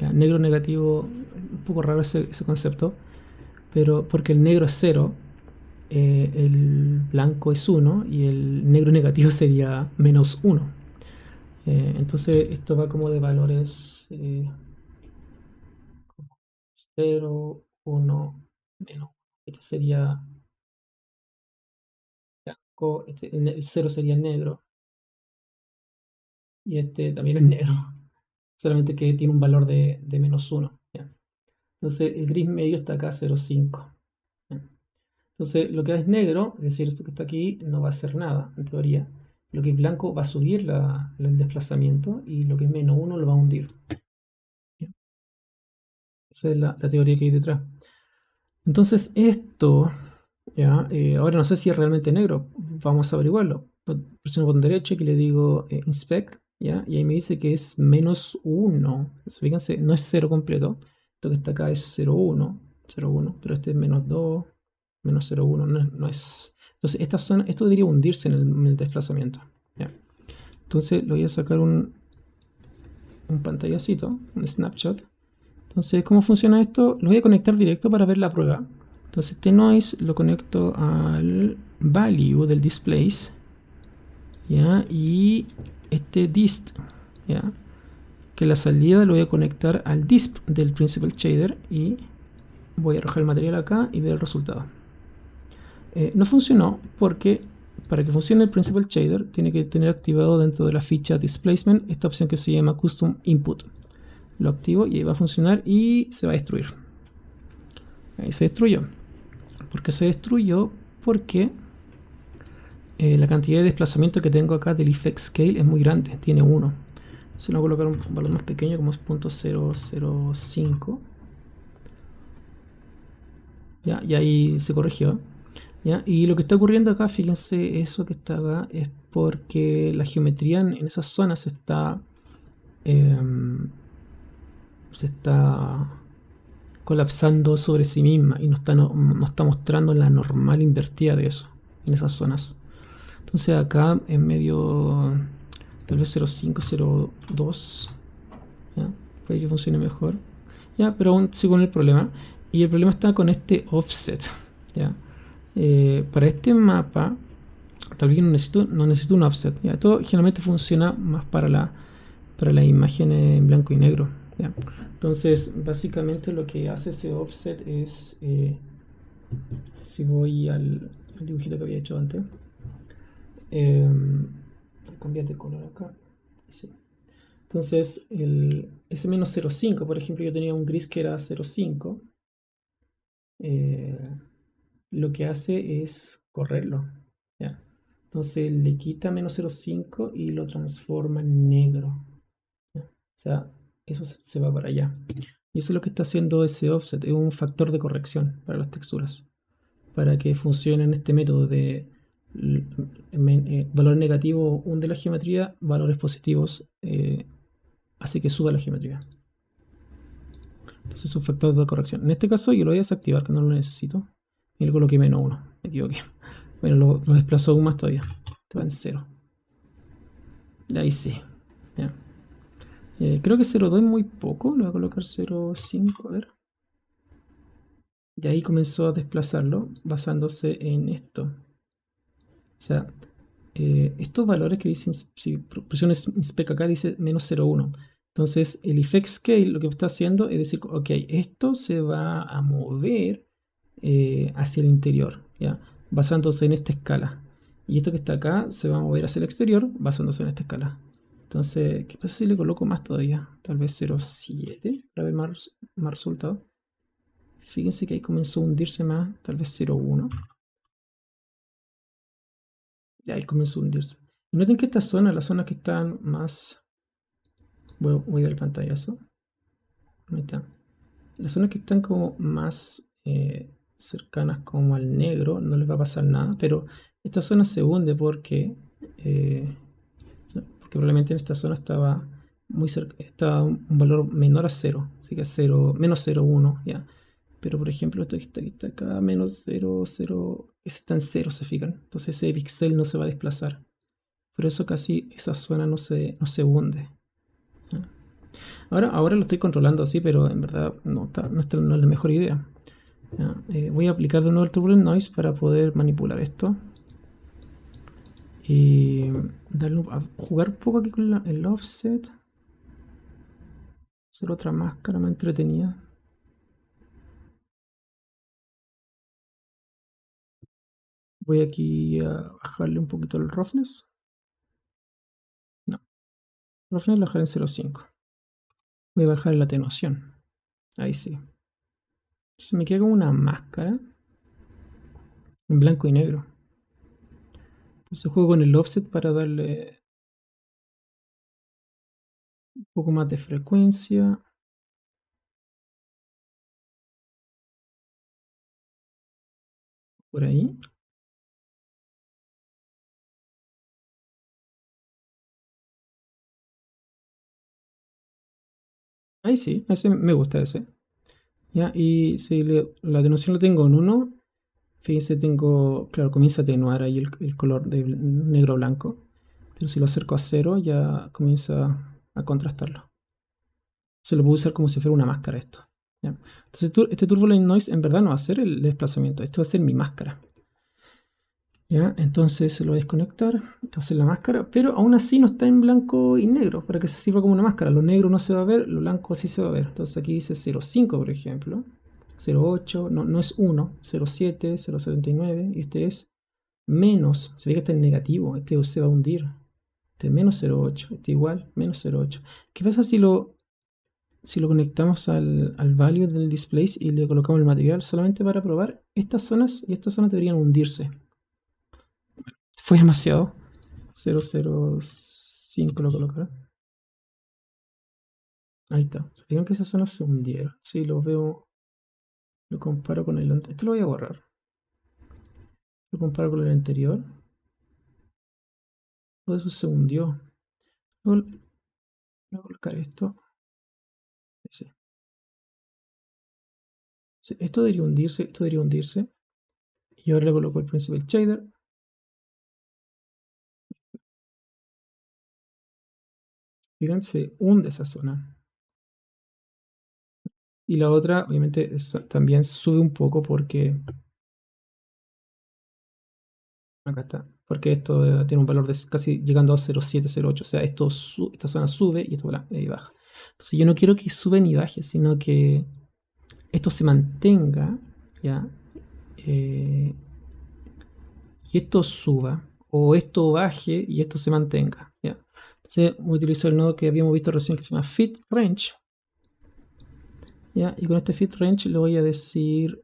¿Ya? Negro negativo, un poco raro ese concepto, pero porque el negro es 0, el blanco es 1 y el negro negativo sería menos 1. Entonces esto va como de valores 0, 1, menos. Este sería blanco, el 0 sería negro y este también es negro, solamente que tiene un valor de menos 1. ¿Ya? Entonces el gris medio está acá 0,5. Entonces lo que es negro, es decir, esto que está aquí, no va a hacer nada, en teoría. Lo que es blanco va a subir el desplazamiento y lo que es menos 1 lo va a hundir. ¿Ya? Esa es la teoría que hay detrás. Entonces esto, ya, ahora no sé si es realmente negro, vamos a averiguarlo. Presiono botón derecho, aquí le digo inspect, ¿ya? Y ahí me dice que es menos 1. Fíjense, no es 0 completo. Esto que está acá es 0,1, 0,1, pero este es menos 2, menos 0,1, no es. Entonces esto debería hundirse en el desplazamiento. ¿Ya? Entonces le voy a sacar un pantallacito, un snapshot. Entonces, ¿cómo funciona esto? Lo voy a conectar directo para ver la prueba. Entonces, este noise lo conecto al value del displace, ¿ya? Y este dist, ¿ya? Que la salida lo voy a conectar al disp del principal shader y voy a arrojar el material acá y ver el resultado. No funcionó porque para que funcione el principal shader tiene que tener activado dentro de la ficha displacement esta opción que se llama custom input. Lo activo y ahí va a funcionar y se va a destruir. Ahí se destruyó. ¿Por qué se destruyó? Porque la cantidad de desplazamiento que tengo acá del effect scale es muy grande, tiene 1. Se lo voy a colocar un valor más pequeño como es 0.005. ¿Ya? Y ahí se corrigió. ¿Ya? Y lo que está ocurriendo acá, fíjense, eso que está acá es porque la geometría en esas zonas se está colapsando sobre sí misma y no está mostrando la normal invertida de eso en esas zonas. Entonces acá en medio tal vez 0.5, 0.2, ¿ya? Puede que funcione mejor, ¿ya? Pero aún sigo con el problema, y el problema está con este offset, ¿ya? Para este mapa tal vez no necesito un offset, ¿ya? Esto generalmente funciona más para la imagen en blanco y negro, ¿ya? Entonces básicamente lo que hace ese offset es, si voy al dibujito que había hecho antes, cambiar de color acá, sí. Entonces ese menos 0.5, por ejemplo, yo tenía un gris que era 0.5, lo que hace es correrlo, ¿ya? Entonces le quita menos 0.5 y lo transforma en negro, ¿ya? O sea, eso se va para allá. Y eso es lo que está haciendo ese offset, es un factor de corrección para las texturas, para que funcione en este método de valor negativo hunde la geometría, valores positivos hace que suba la geometría. Entonces es un factor de corrección. En este caso yo lo voy a desactivar, que no lo necesito. Y le coloqué menos 1. Me equivoqué. Bueno, lo desplazo aún más todavía. Te va en 0. Ahí sí. Ya. Creo que 0.2 es muy poco. Le voy a colocar 0.5. A ver. Y ahí comenzó a desplazarlo basándose en esto. O sea, estos valores que dicen, si presiones inspect acá, dice menos 0.1. Entonces el effect scale lo que está haciendo es decir, ok, esto se va a mover hacia el interior, ¿ya? Basándose en esta escala. Y esto que está acá se va a mover hacia el exterior basándose en esta escala. Entonces, ¿qué pasa si le coloco más todavía? Tal vez 0.7 para ver más resultados. Fíjense que ahí comenzó a hundirse más, tal vez 0.1. Y ahí comenzó a hundirse. Y noten que estas zonas, las zonas que están más... Voy a ver el pantallazo. Ahí está. Las zonas que están como más cercanas como al negro no les va a pasar nada, pero esta zona se hunde porque probablemente en esta zona estaba muy cerca, estaba un valor menor a 0, así que 0, menos 0,1, ya. Pero por ejemplo, esto que está acá, menos 0, 0, está en 0, se fijan. Entonces ese pixel no se va a desplazar. Por eso casi esa zona no se hunde. ¿Ya? Ahora lo estoy controlando así, pero en verdad no es la mejor idea. Voy a aplicar de nuevo el Turbulent Noise para poder manipular esto. Y a jugar un poco aquí con el offset. Hacer otra máscara más entretenida. Voy aquí a bajarle un poquito el roughness. No, roughness lo bajaré en 0.5. Voy a bajar la atenuación. Ahí sí. Se me queda como una máscara en blanco y negro. Entonces juego con el offset para darle un poco más de frecuencia. Por ahí. Ahí sí, ese me gusta ese. ¿Ya? Y si la atenuación la tengo en 1, fíjense, claro, comienza a atenuar ahí el color de negro-blanco. Pero si lo acerco a 0, ya comienza a contrastarlo. Se lo puedo usar como si fuera una máscara esto. ¿Ya? Entonces este Turbulent Noise en verdad no va a ser el desplazamiento, esto va a ser mi máscara. ¿Ya? Entonces se lo voy a desconectar, esta va a ser la máscara, pero aún así no está en blanco y negro, para que se sirva como una máscara. Lo negro no se va a ver, lo blanco sí se va a ver. Entonces aquí dice 0.5, por ejemplo, 0.8, no es 1, 0.7, 0.79, y este es menos, se ve que está en negativo, este se va a hundir. Este es menos 0.8, este igual, menos 0.8. ¿Qué pasa si lo conectamos al value del display y le colocamos el material solamente para probar? Estas zonas y estas zonas deberían hundirse. fue demasiado. 005 lo colocaré. Ahí está. ¿Se fijan que esa zona se hundieron? Sí, lo veo. Lo comparo con el anterior. Esto lo voy a borrar. Lo comparo con el anterior. Todo eso se hundió. Voy a colocar esto. Sí. Sí, esto debería hundirse, esto debería hundirse. Y ahora le coloco el Principal Shader. Fíjense, se hunde esa zona. Y la otra, obviamente, también sube un poco porque... Acá está. Porque esto tiene un valor de casi llegando a 0,708. O sea, esta zona sube y esto baja. Entonces yo no quiero que sube ni baje, sino que esto se mantenga, ¿ya? Y esto suba. O esto baje y esto se mantenga, ¿ya? Entonces voy a utilizar el nodo que habíamos visto recién que se llama Fit Range. ¿Ya? Y con este Fit Range le voy a decir...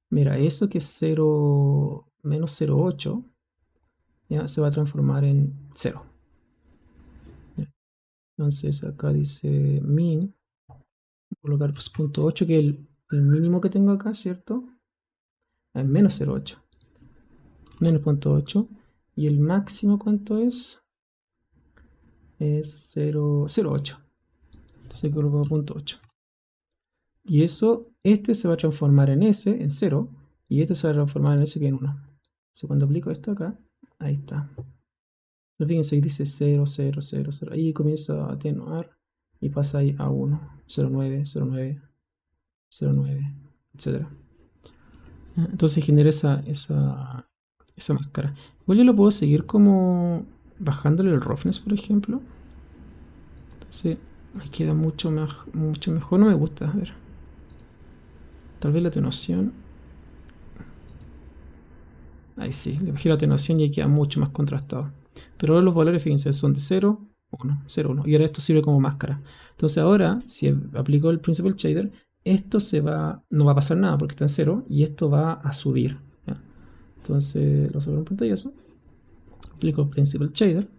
mira, eso que es 0, menos 0,8, ya se va a transformar en 0. ¿Ya? Entonces acá dice min, colocar pues, .8, que es el mínimo que tengo acá, ¿cierto? Es menos 0,8. Menos .8. Y el máximo, ¿cuánto es? Es 0,08. Entonces coloco .8. Y eso, este se va a transformar en S, en 0. Y este se va a transformar en S que en 1. Entonces cuando aplico esto acá, ahí está. Entonces fíjense, ahí dice 0, 0, 0, 0. Ahí comienza a atenuar y pasa ahí a 1, 0,9, 0,9, 0,9, etc. Entonces genera esa máscara. Igual yo lo puedo seguir como bajándole el roughness, por ejemplo. Entonces ahí queda mucho mejor. No me gusta, a ver. Tal vez la atenuación. Ahí sí, le bajé la atenuación y ahí queda mucho más contrastado. Pero ahora los valores, fíjense, son de 0, 1, 0, 1. Y ahora esto sirve como máscara. Entonces ahora, si aplico el Principal Shader, esto no va a pasar nada porque está en 0 y esto va a subir. ¿Ya? Entonces, lo saco en pantallazo. Aplico el Principal Shader.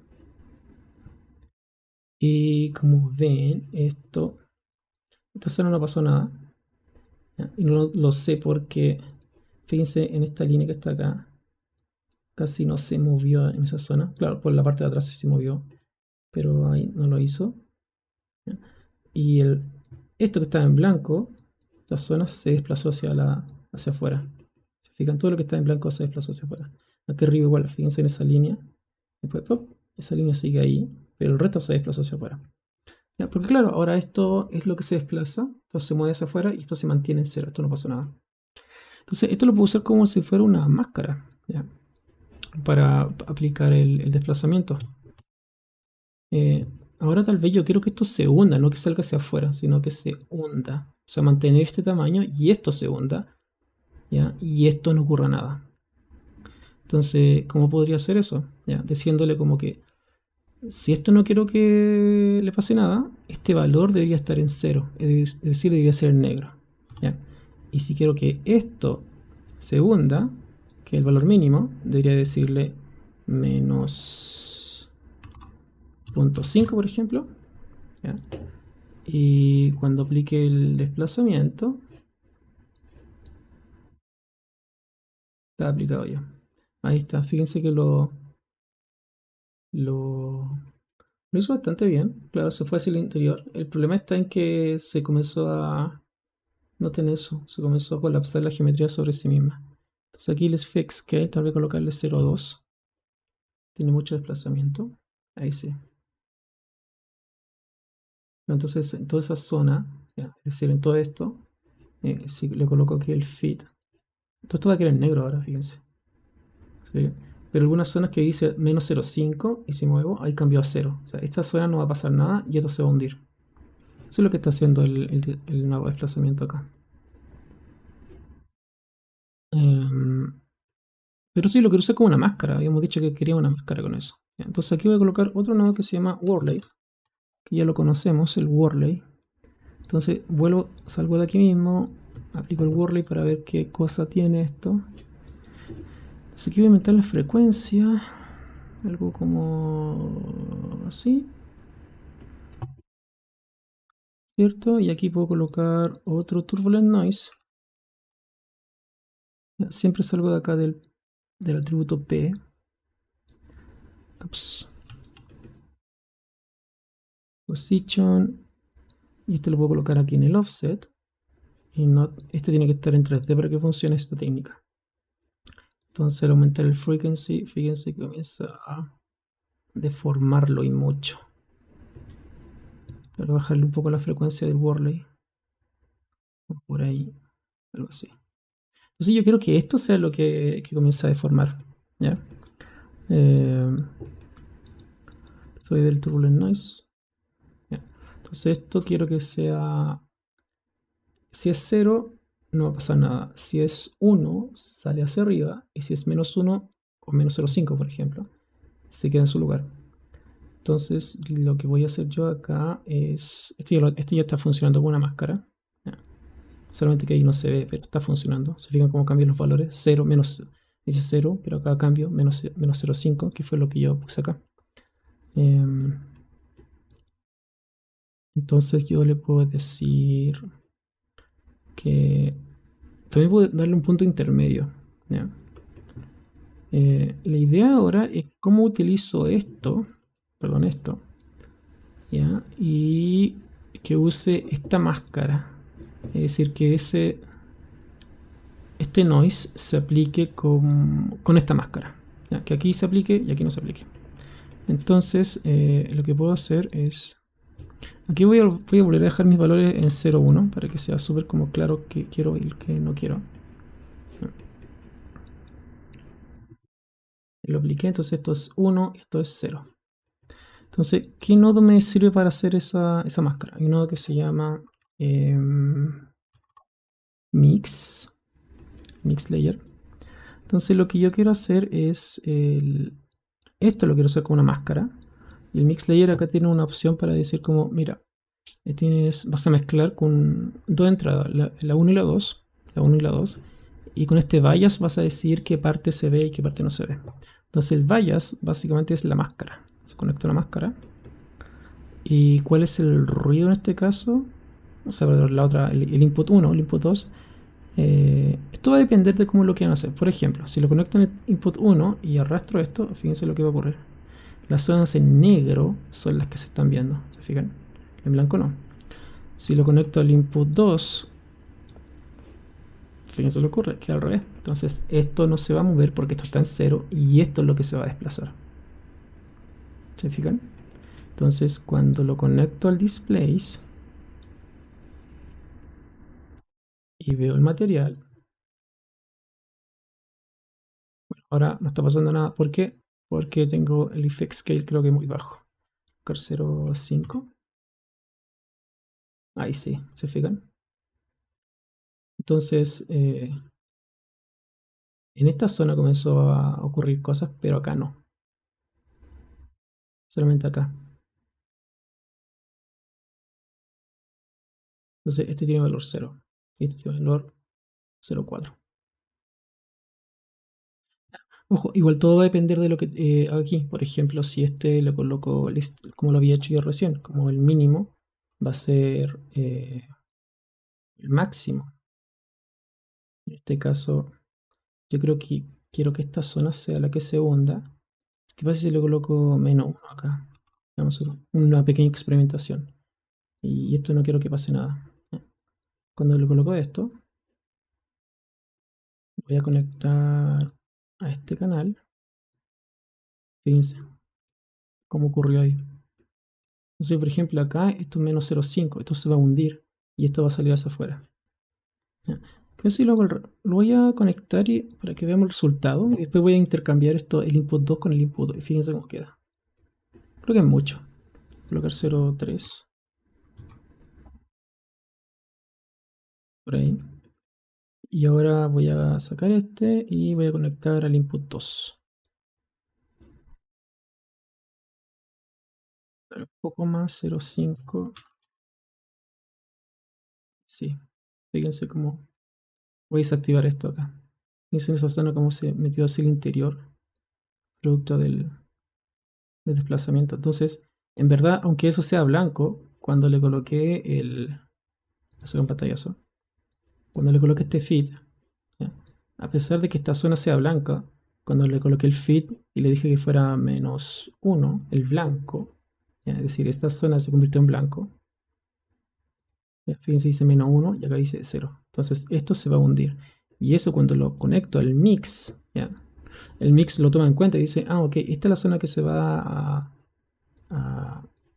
Y como ven, esta zona no pasó nada. ¿Ya? Y no lo sé porque, fíjense en esta línea que está acá. Casi no se movió en esa zona. Claro, por la parte de atrás sí se movió, pero ahí no lo hizo. ¿Ya? Y esto que estaba en blanco, esta zona se desplazó hacia afuera. Se fijan, todo lo que está en blanco se desplazó hacia afuera. Aquí arriba igual, fíjense en esa línea. Después, ¡pop!, esa línea sigue ahí, pero el resto se desplazó hacia afuera. ¿Ya? Porque claro, ahora esto es lo que se desplaza, esto se mueve hacia afuera y esto se mantiene en cero, esto no pasó nada. Entonces esto lo puedo usar como si fuera una máscara, ¿ya?, para aplicar el desplazamiento. Ahora tal vez yo quiero que esto se hunda, no que salga hacia afuera, sino que se hunda. O sea, mantener este tamaño y esto se hunda, ¿ya? Y esto no ocurra nada. Entonces, ¿cómo podría hacer eso? ¿Ya? Diciéndole como que si esto no quiero que le pase nada, este valor debería estar en 0, es decir, debería ser negro, ¿ya? Y si quiero que esto se hunda, que es el valor mínimo, debería decirle menos 0,5, por ejemplo, ¿ya? Y cuando aplique el desplazamiento, está aplicado ya. Ahí está, fíjense que lo hizo bastante bien. Claro, se fue hacia el interior. El problema está en que se comenzó a... No tener eso, se comenzó a colapsar la geometría sobre sí misma. Entonces aquí les fix scale, tal vez colocarle 0,2. Tiene mucho desplazamiento. Ahí sí. Entonces en toda esa zona, ¿ya?, es decir, en todo esto, si le coloco aquí el fit, todo esto va a quedar en negro ahora, fíjense. ¿Sí? Pero algunas zonas que dice menos 0,5 y si muevo, ahí cambió a 0. O sea, esta zona no va a pasar nada y esto se va a hundir. Eso es lo que está haciendo el nuevo desplazamiento acá. Pero sí, lo quiero usar como una máscara. Habíamos dicho que quería una máscara con eso. Entonces aquí voy a colocar otro nodo que se llama Worley, que ya lo conocemos, el Worley. Entonces salgo de aquí mismo, aplico el Worley para ver qué cosa tiene esto. Así que voy a aumentar la frecuencia, algo como así, ¿cierto? Y aquí puedo colocar otro turbulent noise. Siempre salgo de acá del atributo P. Ups. Position. Y este lo puedo colocar aquí en el offset. Y este tiene que estar en 3D para que funcione esta técnica. Entonces al aumentar el frequency, fíjense que comienza a deformarlo y mucho. Para bajarle un poco la frecuencia del Worley. Por ahí, algo así. Entonces yo quiero que esto sea lo que comienza a deformar. ¿Ya? Soy del Turbulent Noise. ¿Ya? Entonces esto quiero que sea... Si es 0, no va a pasar nada. Si es 1, sale hacia arriba. Y si es menos 1 o menos 0,5, por ejemplo, se queda en su lugar. Entonces lo que voy a hacer yo acá es... Este ya está funcionando con una máscara. ¿Ya? Solamente que ahí no se ve, pero está funcionando. Se fijan cómo cambian los valores. 0, menos... Dice 0, pero acá cambio menos 0,5, que fue lo que yo puse acá. Entonces yo le puedo decir que también puedo darle un punto intermedio. ¿Ya? La idea ahora es cómo utilizo esto, perdón, esto, ¿ya? Y que use esta máscara. Es decir, que este noise se aplique con esta máscara. ¿Ya? Que aquí se aplique y aquí no se aplique. Entonces, lo que puedo hacer es... Aquí voy a volver a dejar mis valores en 0,1 para que sea súper como claro que quiero y que no quiero. Lo apliqué, entonces esto es 1 y esto es 0. Entonces, ¿qué nodo me sirve para hacer esa máscara? Hay un nodo que se llama Mix Layer. Entonces lo que yo quiero hacer es esto lo quiero hacer con una máscara. Y el Mix Layer acá tiene una opción para decir como, mira, vas a mezclar con dos entradas, la 1 y la 2, la 1 y la 2, y con este bias vas a decidir qué parte se ve y qué parte no se ve. Entonces el bias básicamente es la máscara. Se conecta a una máscara. ¿Y cuál es el ruido en este caso? O sea, la otra, el input 1, el input 2. Esto va a depender de cómo lo quieran hacer. Por ejemplo, si lo conecto en el input 1 y arrastro esto, fíjense lo que va a ocurrir. Las zonas en negro son las que se están viendo, ¿se fijan? En blanco no. Si lo conecto al input 2, fíjense lo que ocurre, que al revés. Entonces esto no se va a mover porque esto está en 0 y esto es lo que se va a desplazar. ¿Se fijan? Entonces cuando lo conecto al displays y veo el material, bueno, ahora no está pasando nada. ¿Por qué? Porque tengo el effect scale creo que muy bajo. 0,5. Ahí sí, ¿se fijan? Entonces, en esta zona comenzó a ocurrir cosas, pero acá no. Solamente acá. Entonces, este tiene valor 0. Y este tiene valor 0,4. Ojo, igual todo va a depender de lo que aquí. Por ejemplo, si este lo coloco como lo había hecho yo recién, como el mínimo va a ser el máximo. En este caso, yo creo que quiero que esta zona sea la que se hunda. ¿Qué pasa si le coloco menos 1 acá? Vamos a hacer una pequeña experimentación. Y esto no quiero que pase nada. Cuando le coloco esto, voy a conectar a este canal. Fíjense cómo ocurrió ahí. Entonces, por ejemplo, acá esto es menos 0,5. Esto se va a hundir y esto va a salir hacia afuera. Entonces, lo voy a conectar para que veamos el resultado. Y después voy a intercambiar el input 2 con el input 2. Y fíjense cómo queda. Creo que es mucho. Colocar 0,3 por ahí. Y ahora voy a sacar este y voy a conectar al input 2. Un poco más, 0,5. Sí, fíjense cómo voy a desactivar esto acá. Fíjense en esa zona cómo se metió hacia el interior, producto del desplazamiento. Entonces, en verdad, aunque eso sea blanco, cuando le coloqué el... Hacer un pantallazo. Cuando le coloqué este feed, ¿ya? A pesar de que esta zona sea blanca, cuando le coloqué el feed y le dije que fuera -1, el blanco, ¿ya? Es decir, esta zona se convirtió en blanco. ¿Ya? Fíjense, dice -1 y acá dice 0. Entonces esto se va a hundir. Y eso cuando lo conecto al mix, ¿ya? El mix lo toma en cuenta y dice, ah, ok, esta es la zona que se va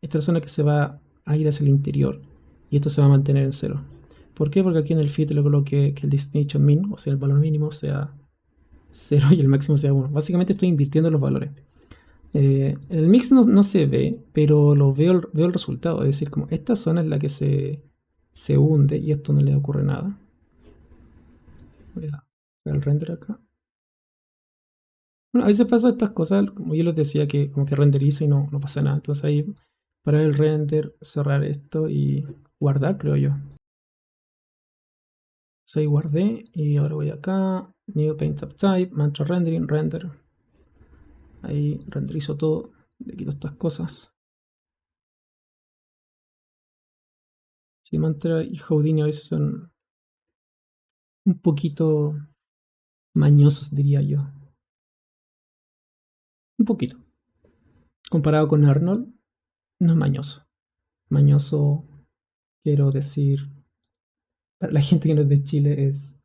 esta es la zona que se va a ir hacia el interior y esto se va a mantener en 0. ¿Por qué? Porque aquí en el feed le coloqué que el destination min, o sea, el valor mínimo sea 0 y el máximo sea 1. Básicamente estoy invirtiendo los valores. El mix no se ve, pero veo el resultado. Es decir, como esta zona es la que se hunde y esto no le ocurre nada. Voy a ver el render acá. Bueno, a veces pasa estas cosas, como yo les decía, que como que renderiza y no pasa nada. Entonces ahí parar el render, cerrar esto y guardar, creo yo. Entonces ahí guardé y ahora voy acá, New Paint Subtype, Mantra Rendering, Render. Ahí renderizo todo, le quito estas cosas. Sí, Mantra y Houdini a veces son un poquito mañosos, diría yo. Un poquito. Comparado con Arnold, no es mañoso. Mañoso, quiero decir, para la gente que no es de Chile es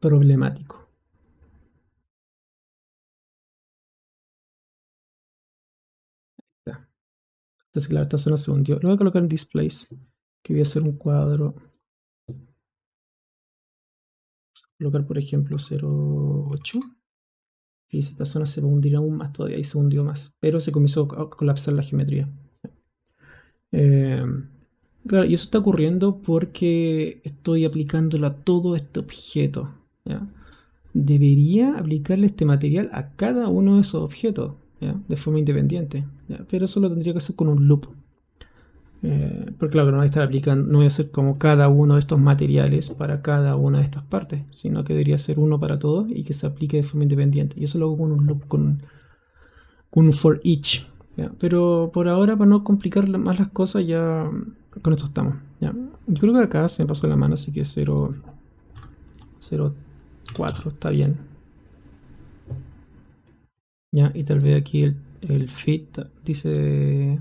problemático. Ya. Entonces, claro, esta zona se hundió. Lo voy a colocar en displays, que voy a hacer un cuadro. Colocar, por ejemplo, 0,8. Y esta zona se va a hundir aún más todavía y se hundió más. Pero se comenzó a colapsar la geometría. Eh, claro, y eso está ocurriendo porque estoy aplicándolo a todo este objeto. ¿Ya? Debería aplicarle este material a cada uno de esos objetos, ¿ya? De forma independiente, ¿ya? Pero eso lo tendría que hacer con un loop. Porque claro, no voy a estar aplicando, no voy a hacer como cada uno de estos materiales para cada una de estas partes, sino que debería ser uno para todos y que se aplique de forma independiente. Y eso lo hago con un loop, con un for each. ¿Ya? Pero por ahora, para no complicar más las cosas, ya con esto estamos. ¿Ya? Yo creo que acá se me pasó la mano, así que 0,4 está bien. ¿Ya? Y tal vez aquí el fit dice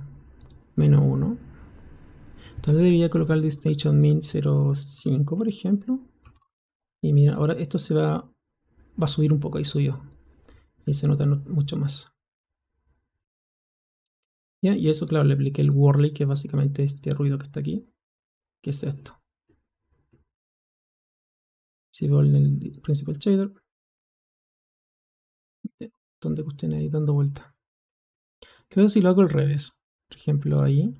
-1. Tal vez debería colocar el destination min 0,5, por ejemplo. Y mira, ahora esto va a subir un poco, ahí subió. Y se nota mucho más. ¿Ya? Y eso, claro, le apliqué el Whirly, que es básicamente este ruido que está aquí. Que es esto. Si veo en el Principal Shader, donde estén ahí dando vuelta. Creo que si lo hago al revés. Por ejemplo, ahí.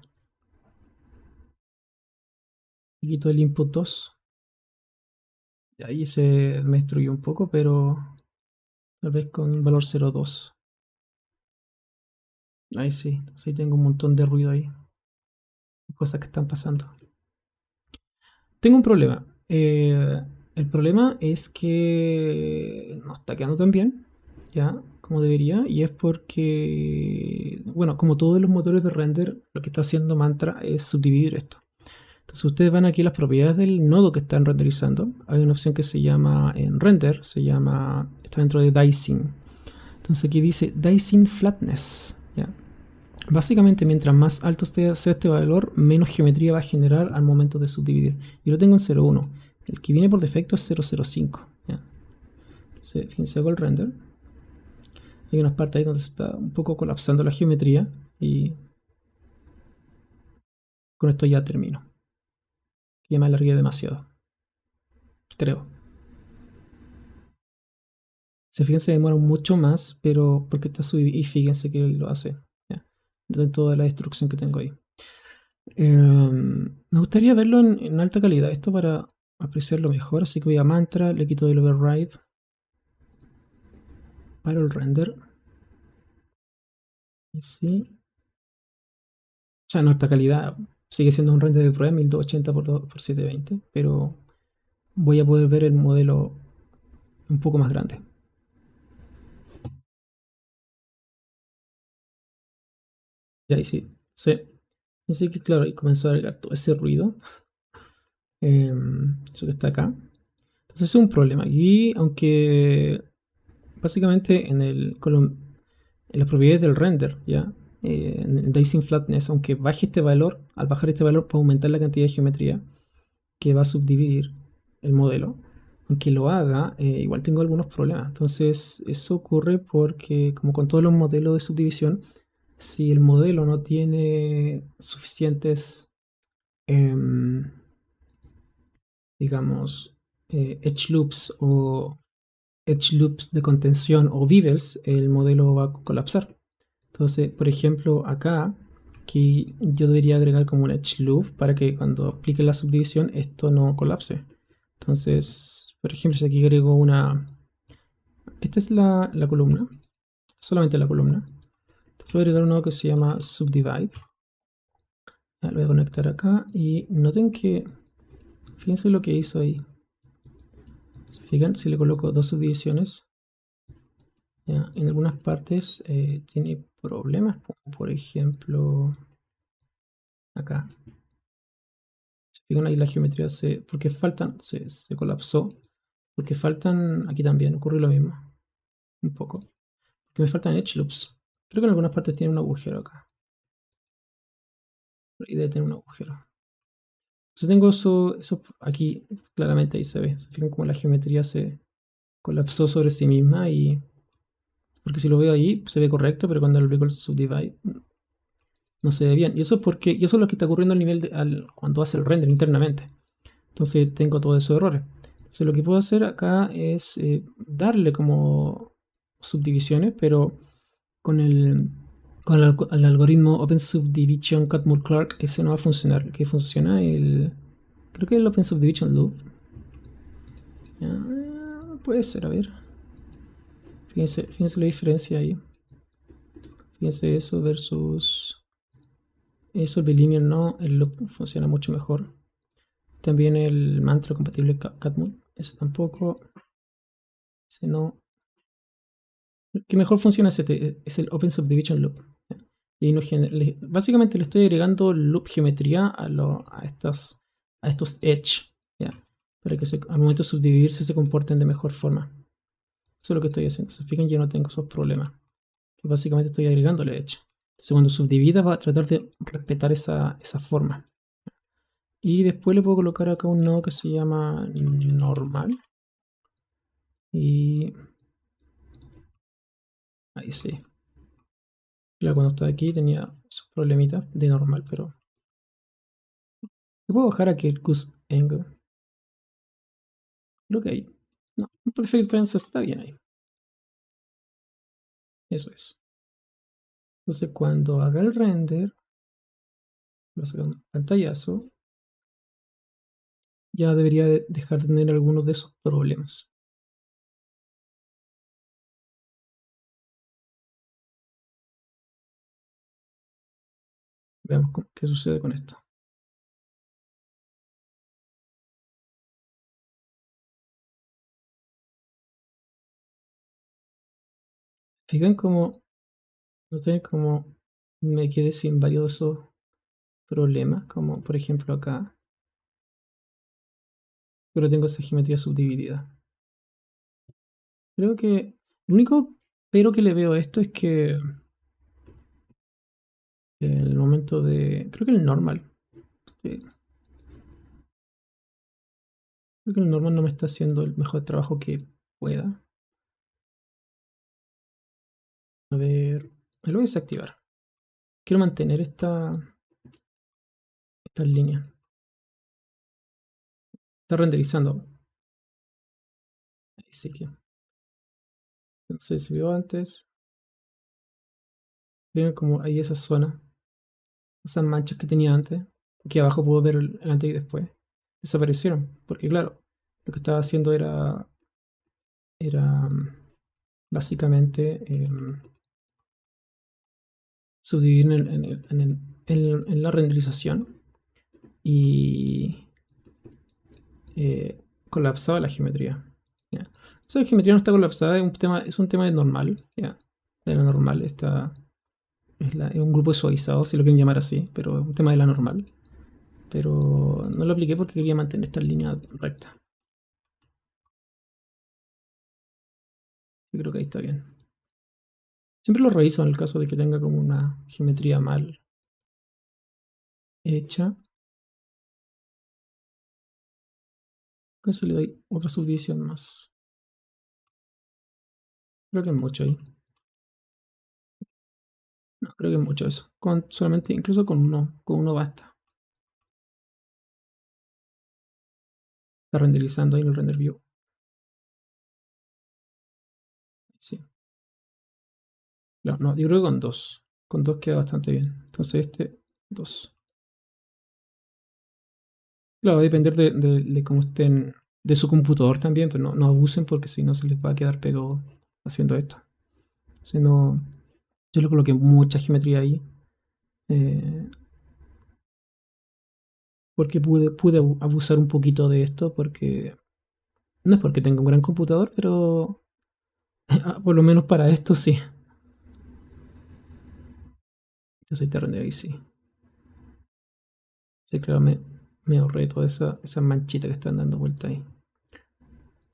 Y quito el input 2. Y ahí se me destruyó un poco, pero tal vez con valor 0,2. Ahí sí, entonces ahí tengo un montón de ruido ahí. Cosas que están pasando. Tengo un problema. El problema es que no está quedando tan bien, ya, como debería, y es porque, bueno, como todos los motores de render, lo que está haciendo Mantra es subdividir esto. Entonces ustedes van aquí a las propiedades del nodo que están renderizando. Hay una opción que se llama en render, está dentro de dicing. Entonces aquí dice dicing flatness, ¿ya? Básicamente, mientras más alto sea este valor, menos geometría va a generar al momento de subdividir. Yo lo tengo en 0,1. El que viene por defecto es 0,05. ¿Ya? Entonces, fíjense, hago el render. Hay unas partes ahí donde se está un poco colapsando la geometría. Y con esto ya termino. Ya me alargué demasiado. Creo. Fíjense, demora mucho más, pero porque está subido. Y fíjense que lo hace. ¿Ya? Dentro de la instrucción que tengo ahí. Me gustaría verlo en alta calidad, esto para apreciarlo mejor, así que voy a Mantra, le quito el override, paro el render, y sí. O sea, en alta calidad sigue siendo un render de prueba 1280 por 720, pero voy a poder ver el modelo un poco más grande. Y ahí sí, sí. Así que claro, y comenzó a agregar todo ese ruido, eso que está acá. Entonces es un problema. Aquí, aunque básicamente en las propiedades del render, ¿ya? En Dicing Flatness, aunque baje este valor, al bajar este valor puede aumentar la cantidad de geometría que va a subdividir el modelo. Aunque lo haga, igual tengo algunos problemas. Entonces, eso ocurre porque, como con todos los modelos de subdivisión, si el modelo no tiene suficientes, em, digamos, edge loops o edge loops de contención o beavels, el modelo va a colapsar. Entonces, por ejemplo, acá que yo debería agregar como un edge loop para que cuando aplique la subdivisión esto no colapse. Entonces, por ejemplo, si aquí agrego una... Esta es la columna, solamente la columna. Entonces voy a agregar uno que se llama subdivide. Lo voy a conectar acá y noten que, fíjense lo que hizo ahí. ¿Se fijan? Si le coloco dos subdivisiones, ya, en algunas partes tiene problemas, como por ejemplo acá. ¿Se fijan? Ahí la geometría porque faltan, se colapsó, porque faltan, aquí también ocurre lo mismo, un poco, porque me faltan edge loops. Creo que en algunas partes tiene un agujero acá, y debe tener un agujero. Entonces tengo eso aquí, claramente ahí se ve. Se fijan como la geometría se colapsó sobre sí misma y... Porque si lo veo ahí, se ve correcto, pero cuando lo aplico el subdivide, no se ve bien. Y eso es lo que está ocurriendo al nivel cuando hace el render internamente. Entonces tengo todos esos errores. Entonces lo que puedo hacer acá es darle como subdivisiones, pero con el algoritmo Open Subdivision Catmull-Clark ese no va a funcionar. Que funciona creo que el Open Subdivision Loop. Puede ser, a ver. Fíjense la diferencia ahí. Fíjense eso versus... Eso, el bilinear no, el loop funciona mucho mejor. También el mantra compatible Catmull, ese tampoco. Ese no. El que mejor funciona es el Open Subdivision Loop. Y no básicamente le estoy agregando loop geometría a estos edge, ¿ya? Para que al momento de subdividirse se comporten de mejor forma. Eso es lo que estoy haciendo. Si fijan, yo no tengo esos problemas. Que básicamente estoy agregándole edge. Entonces cuando subdivida va a tratar de respetar esa forma. Y después le puedo colocar acá un nodo que se llama normal. Y ahí sí. Claro, cuando estaba aquí tenía sus problemitas de normal, pero... Le puedo bajar aquí el cusp angle. Creo que ahí... No, perfecto, está bien ahí. Eso es. Entonces cuando haga el render, voy a sacar un pantallazo, ya debería dejar de tener algunos de esos problemas. Veamos qué sucede con esto. Fijan cómo, noten cómo me quedé sin varios de esos problemas, como por ejemplo acá, pero tengo esa geometría subdividida. Creo que lo único pero que le veo a esto es que el momento de... Creo que el normal. Creo que el normal no me está haciendo el mejor trabajo que pueda. A ver, me lo voy a desactivar. Quiero mantener esta línea. Está renderizando. Ahí sí que. Entonces, si veo antes, ven como ahí esa zona, esas manchas que tenía antes. Aquí abajo puedo ver el antes y después. Desaparecieron. Porque claro, lo que estaba haciendo era básicamente subdividir en la renderización y colapsaba la geometría. ¿Ya? O sea, la geometría no está colapsada, es un tema de normal, ya. De la normal, es un grupo suavizado, si lo quieren llamar así, pero es un tema de la normal. Pero no lo apliqué porque quería mantener esta línea recta. Yo creo que ahí está bien. Siempre lo reviso en el caso de que tenga como una geometría mal hecha. Casi le doy otra subdivisión más. Creo que es mucho ahí. No, creo que es mucho eso. Solamente, incluso con uno basta. Está renderizando ahí en el render view. Sí. No, no, yo creo que con dos. Con dos queda bastante bien. Entonces dos. Claro, va a depender de cómo estén, de su computador también, pero no abusen porque si no se les va a quedar pegado haciendo esto. Si no, yo le coloqué mucha geometría ahí. eh, Porque pude abusar un poquito de esto porque no es porque tenga un gran computador, pero por lo menos para esto sí. Yo soy terreno ahí sí. Sí, claro, me ahorré toda esa manchita que están dando vuelta ahí.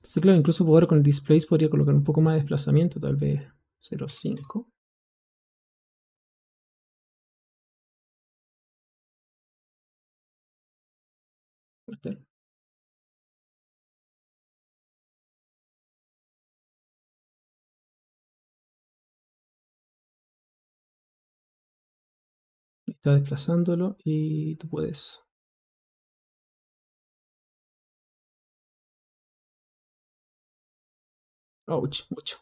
Sí, claro, incluso ahora con el displays podría colocar un poco más de desplazamiento, tal vez 0,5. Está desplazándolo y tú puedes. Ouch, mucho.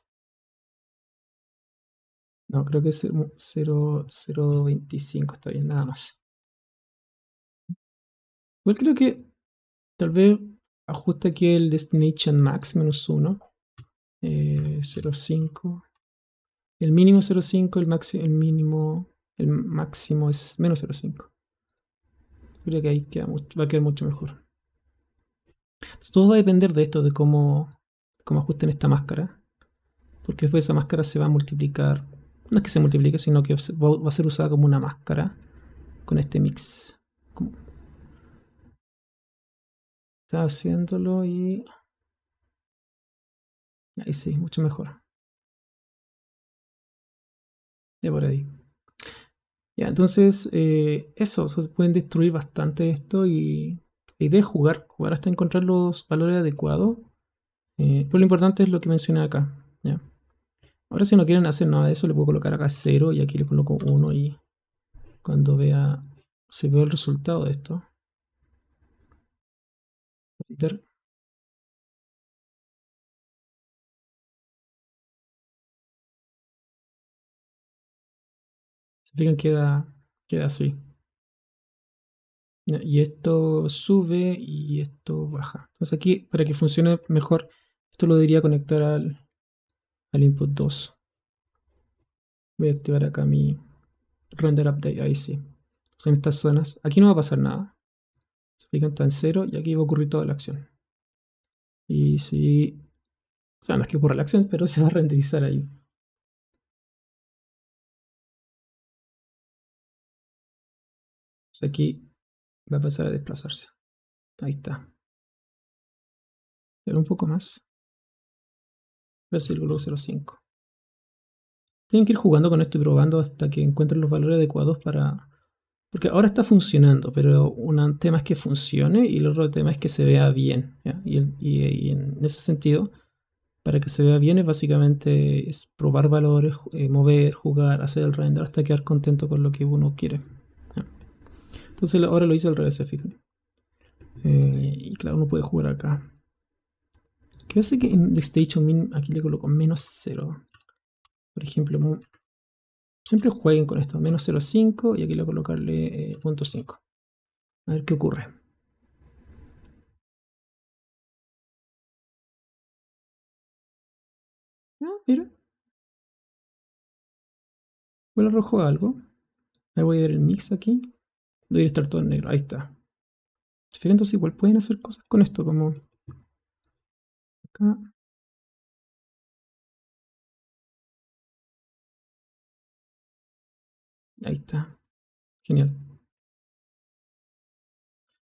No, creo que es 0,25 está bien, nada más. Igual creo que tal vez ajusta aquí el Destination Max -1. 0,5. El mínimo 0,5, el máximo es -0,5. Creo que ahí va a quedar mucho mejor. Entonces, todo va a depender de esto, de cómo ajusten esta máscara. Porque después esa máscara se va a multiplicar. No es que se multiplique, sino que va a ser usada como una máscara con este mix. Está haciéndolo y ahí sí, mucho mejor. Ya por ahí. Ya, entonces, eso, se pueden destruir bastante esto y la idea es jugar hasta encontrar los valores adecuados. Pero lo importante es lo que mencioné acá. ¿Ya? Ahora si no quieren hacer nada de eso, le puedo colocar acá 0 y aquí le coloco 1 y cuando si veo el resultado de esto, enter, se fijan queda así. ¿Ya? Y esto sube y esto baja. Entonces aquí, para que funcione mejor, esto lo debería conectar al input 2. Voy a activar acá mi render update, ahí sí. Entonces en estas zonas, aquí no va a pasar nada. Se fijan, está en 0 y aquí va a ocurrir toda la acción. Y si, o sea, no es que ocurra la acción, pero se va a renderizar ahí. Entonces aquí va a pasar a desplazarse. Ahí está. Pero un poco más. Va a ser el 0,5. Tienen que ir jugando con esto y probando hasta que encuentren los valores adecuados para... Porque ahora está funcionando, pero un tema es que funcione y el otro tema es que se vea bien. ¿Ya? Y en ese sentido, para que se vea bien es básicamente es probar valores, mover, jugar, hacer el render hasta quedar contento con lo que uno quiere. ¿Ya? Entonces ahora lo hice al revés, fíjate. Y claro, uno puede jugar acá. ¿Qué hace que en the station min aquí le coloco -0? Por ejemplo, siempre jueguen con esto, -0,5 y aquí le voy a colocarle 0,5. A ver qué ocurre. Ah, mira, igual arrojo algo. Ahí voy a ver el mix aquí. Debería estar todo en negro, ahí está. ¿Se fijan? Entonces igual pueden hacer cosas con esto, como acá. Ahí está. Genial.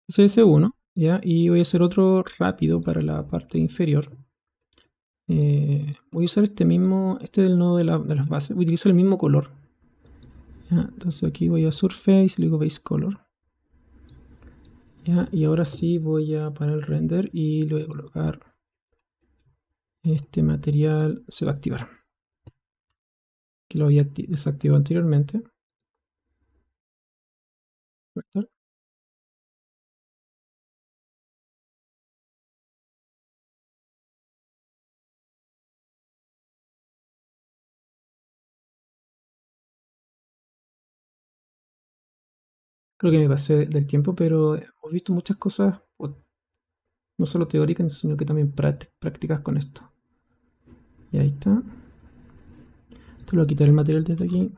Ese es uno, ¿ya? Y voy a hacer otro rápido para la parte inferior. Voy a usar este mismo, este del nodo de las bases. Voy a utilizar el mismo color. ¿Ya? Entonces aquí voy a Surface, le digo Base Color. ¿Ya? Y ahora sí voy a parar el render y le voy a colocar este material. Se va a activar, que lo había desactivado anteriormente. Creo que me pasé del tiempo, pero hemos visto muchas cosas, no solo teóricas, sino que también prácticas con esto. Y ahí está. Esto lo voy a quitar el material desde aquí.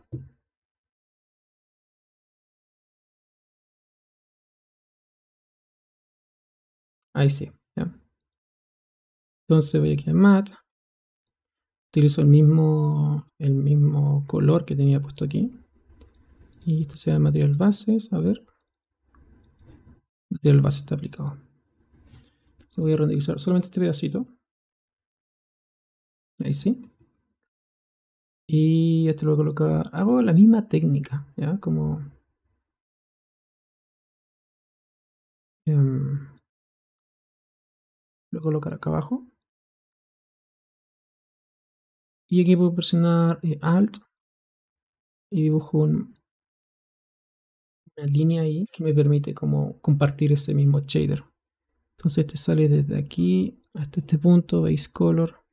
Ahí sí. ¿Ya? Entonces voy aquí a Matte. Utilizo el mismo color que tenía puesto aquí. Y este sea el material bases. A ver. El material base está aplicado. Entonces voy a renderizar solamente este pedacito. Ahí sí. Y esto lo voy a colocar. Hago la misma técnica. ¿Ya? Como. Lo voy a colocar acá abajo. Y aquí puedo presionar Alt y dibujo una línea ahí que me permite como compartir ese mismo shader. Entonces este sale desde aquí hasta este punto, base color.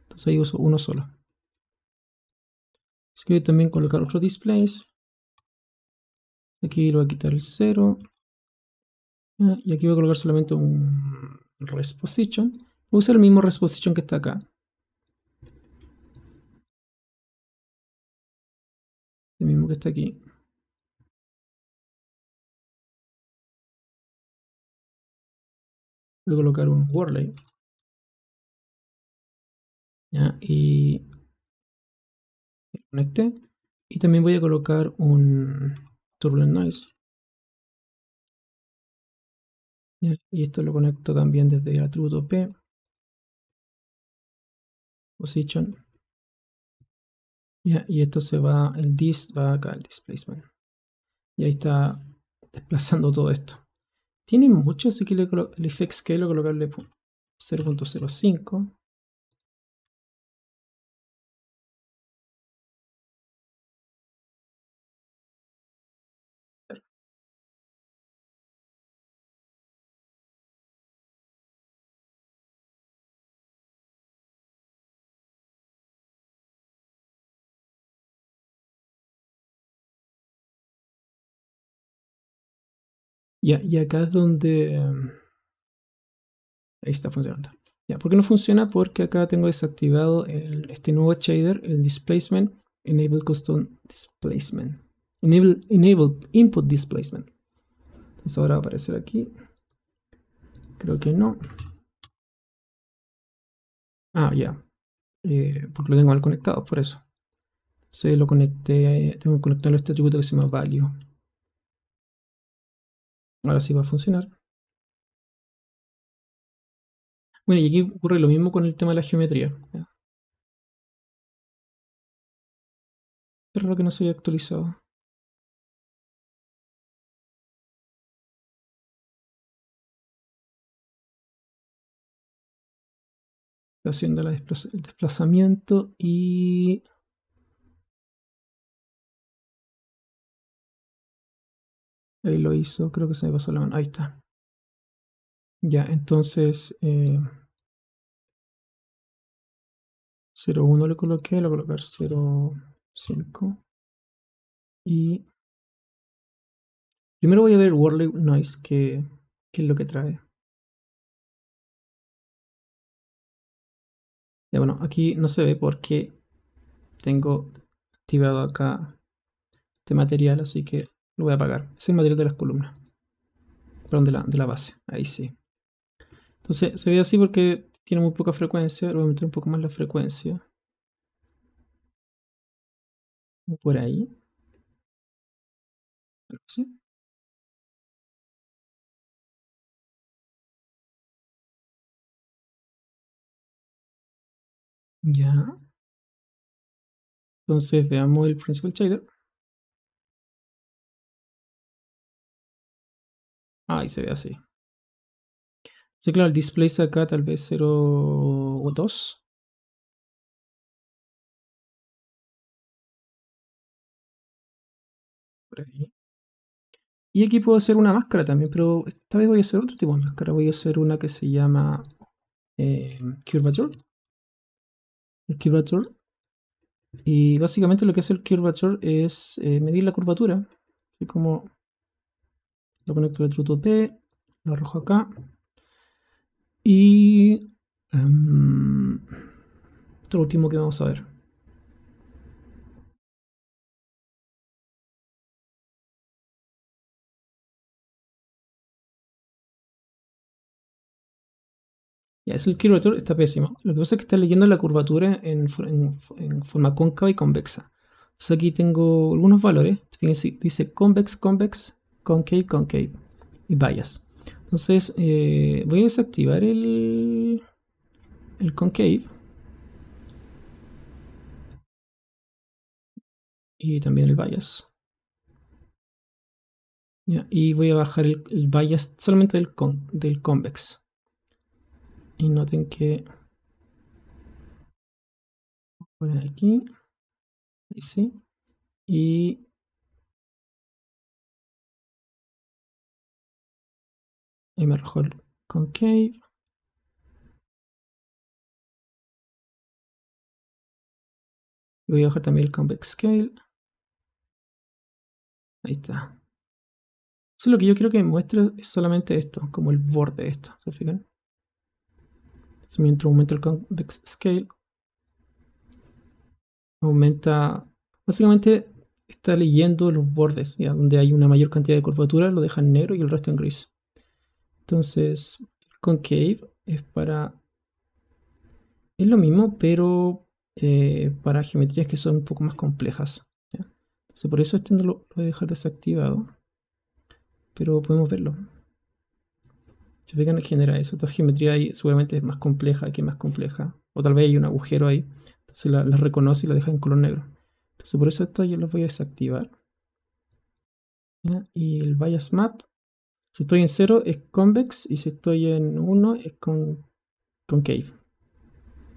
Entonces ahí uso uno solo. Así que voy a también colocar otro displays. Aquí lo voy a quitar el 0. Y aquí voy a colocar solamente un rest position. Voy a usar el mismo rest position que está acá. El mismo que está aquí. Voy a colocar un overlay. ¿Ya? Y conecté. Y también voy a colocar un turbulent noise. ¿Ya? Y esto lo conecto también desde el atributo P. Position. ¿Ya? Y esto se va, el dis va acá, el displacement. Y ahí está desplazando todo esto. Tiene mucho, así que el effect scale lo colocarle 0.05. Ya, y acá es donde ahí está funcionando. Ya, ¿por qué no funciona? Porque acá tengo desactivado este nuevo shader, el displacement, enable custom displacement, enable input displacement. Entonces ahora va a aparecer aquí. Creo que no. Ah, ya. Porque lo tengo mal conectado, por eso. Se lo conecté, tengo que conectarlo a este atributo que se llama value. Ahora sí va a funcionar. Bueno, y aquí ocurre lo mismo con el tema de la geometría. ¿Ya? Es raro que no se haya actualizado. Está haciendo el desplazamiento y ahí lo hizo. Creo que se me pasó la mano. Ahí está. Ya, entonces 0,1 le coloqué, le voy a colocar 0,5 y primero voy a ver World Noise, qué es lo que trae. Ya, bueno, aquí no se ve porque tengo activado acá este material, así que lo voy a apagar. Es el material de las columnas, perdón, de la base. Ahí sí. Entonces se ve así porque tiene muy poca frecuencia. Le voy a meter un poco más la frecuencia. Por ahí. ¿Sí? Ya. Entonces veamos el principal shader. Ahí se ve así. Sí, claro, el display acá tal vez 0 o 2. Por ahí. Y aquí puedo hacer una máscara también, pero esta vez voy a hacer otro tipo de máscara. Voy a hacer una que se llama Curvature. El Curvature. Y básicamente lo que hace el Curvature es medir la curvatura. Así como lo conecto al Bluetooth P, lo arrojo acá. Y esto es lo último que vamos a ver. Ya, es el curvature, está pésimo. Lo que pasa es que está leyendo la curvatura en forma cóncava y convexa. Entonces aquí tengo algunos valores. Fíjense, dice convex, convex, concave, concave y bias. Entonces voy a desactivar el concave y también el bias. Ya, y voy a bajar el bias solamente del convex. Y noten que poner aquí, ahí sí. Y ahí me arrojó el concave. Y voy a bajar también el convex scale. Ahí está. Eso es lo que yo quiero que me muestre es solamente esto, como el borde de esto. ¿Se fijan? Si mientras aumenta el convex scale, aumenta. Básicamente está leyendo los bordes, ya, donde hay una mayor cantidad de curvatura, lo deja en negro y el resto en gris. Entonces, concave es para. Es lo mismo, pero para geometrías que son un poco más complejas. ¿Ya? Entonces, por eso este no lo voy a dejar desactivado, pero podemos verlo. Si fijan, genera eso. Esta geometría ahí seguramente es más compleja, que más compleja. O tal vez hay un agujero ahí. Entonces la reconoce y la deja en color negro. Entonces por eso esto yo lo voy a desactivar. ¿Ya? Y el bias map. Si estoy en 0 es convex y si estoy en 1 es concave.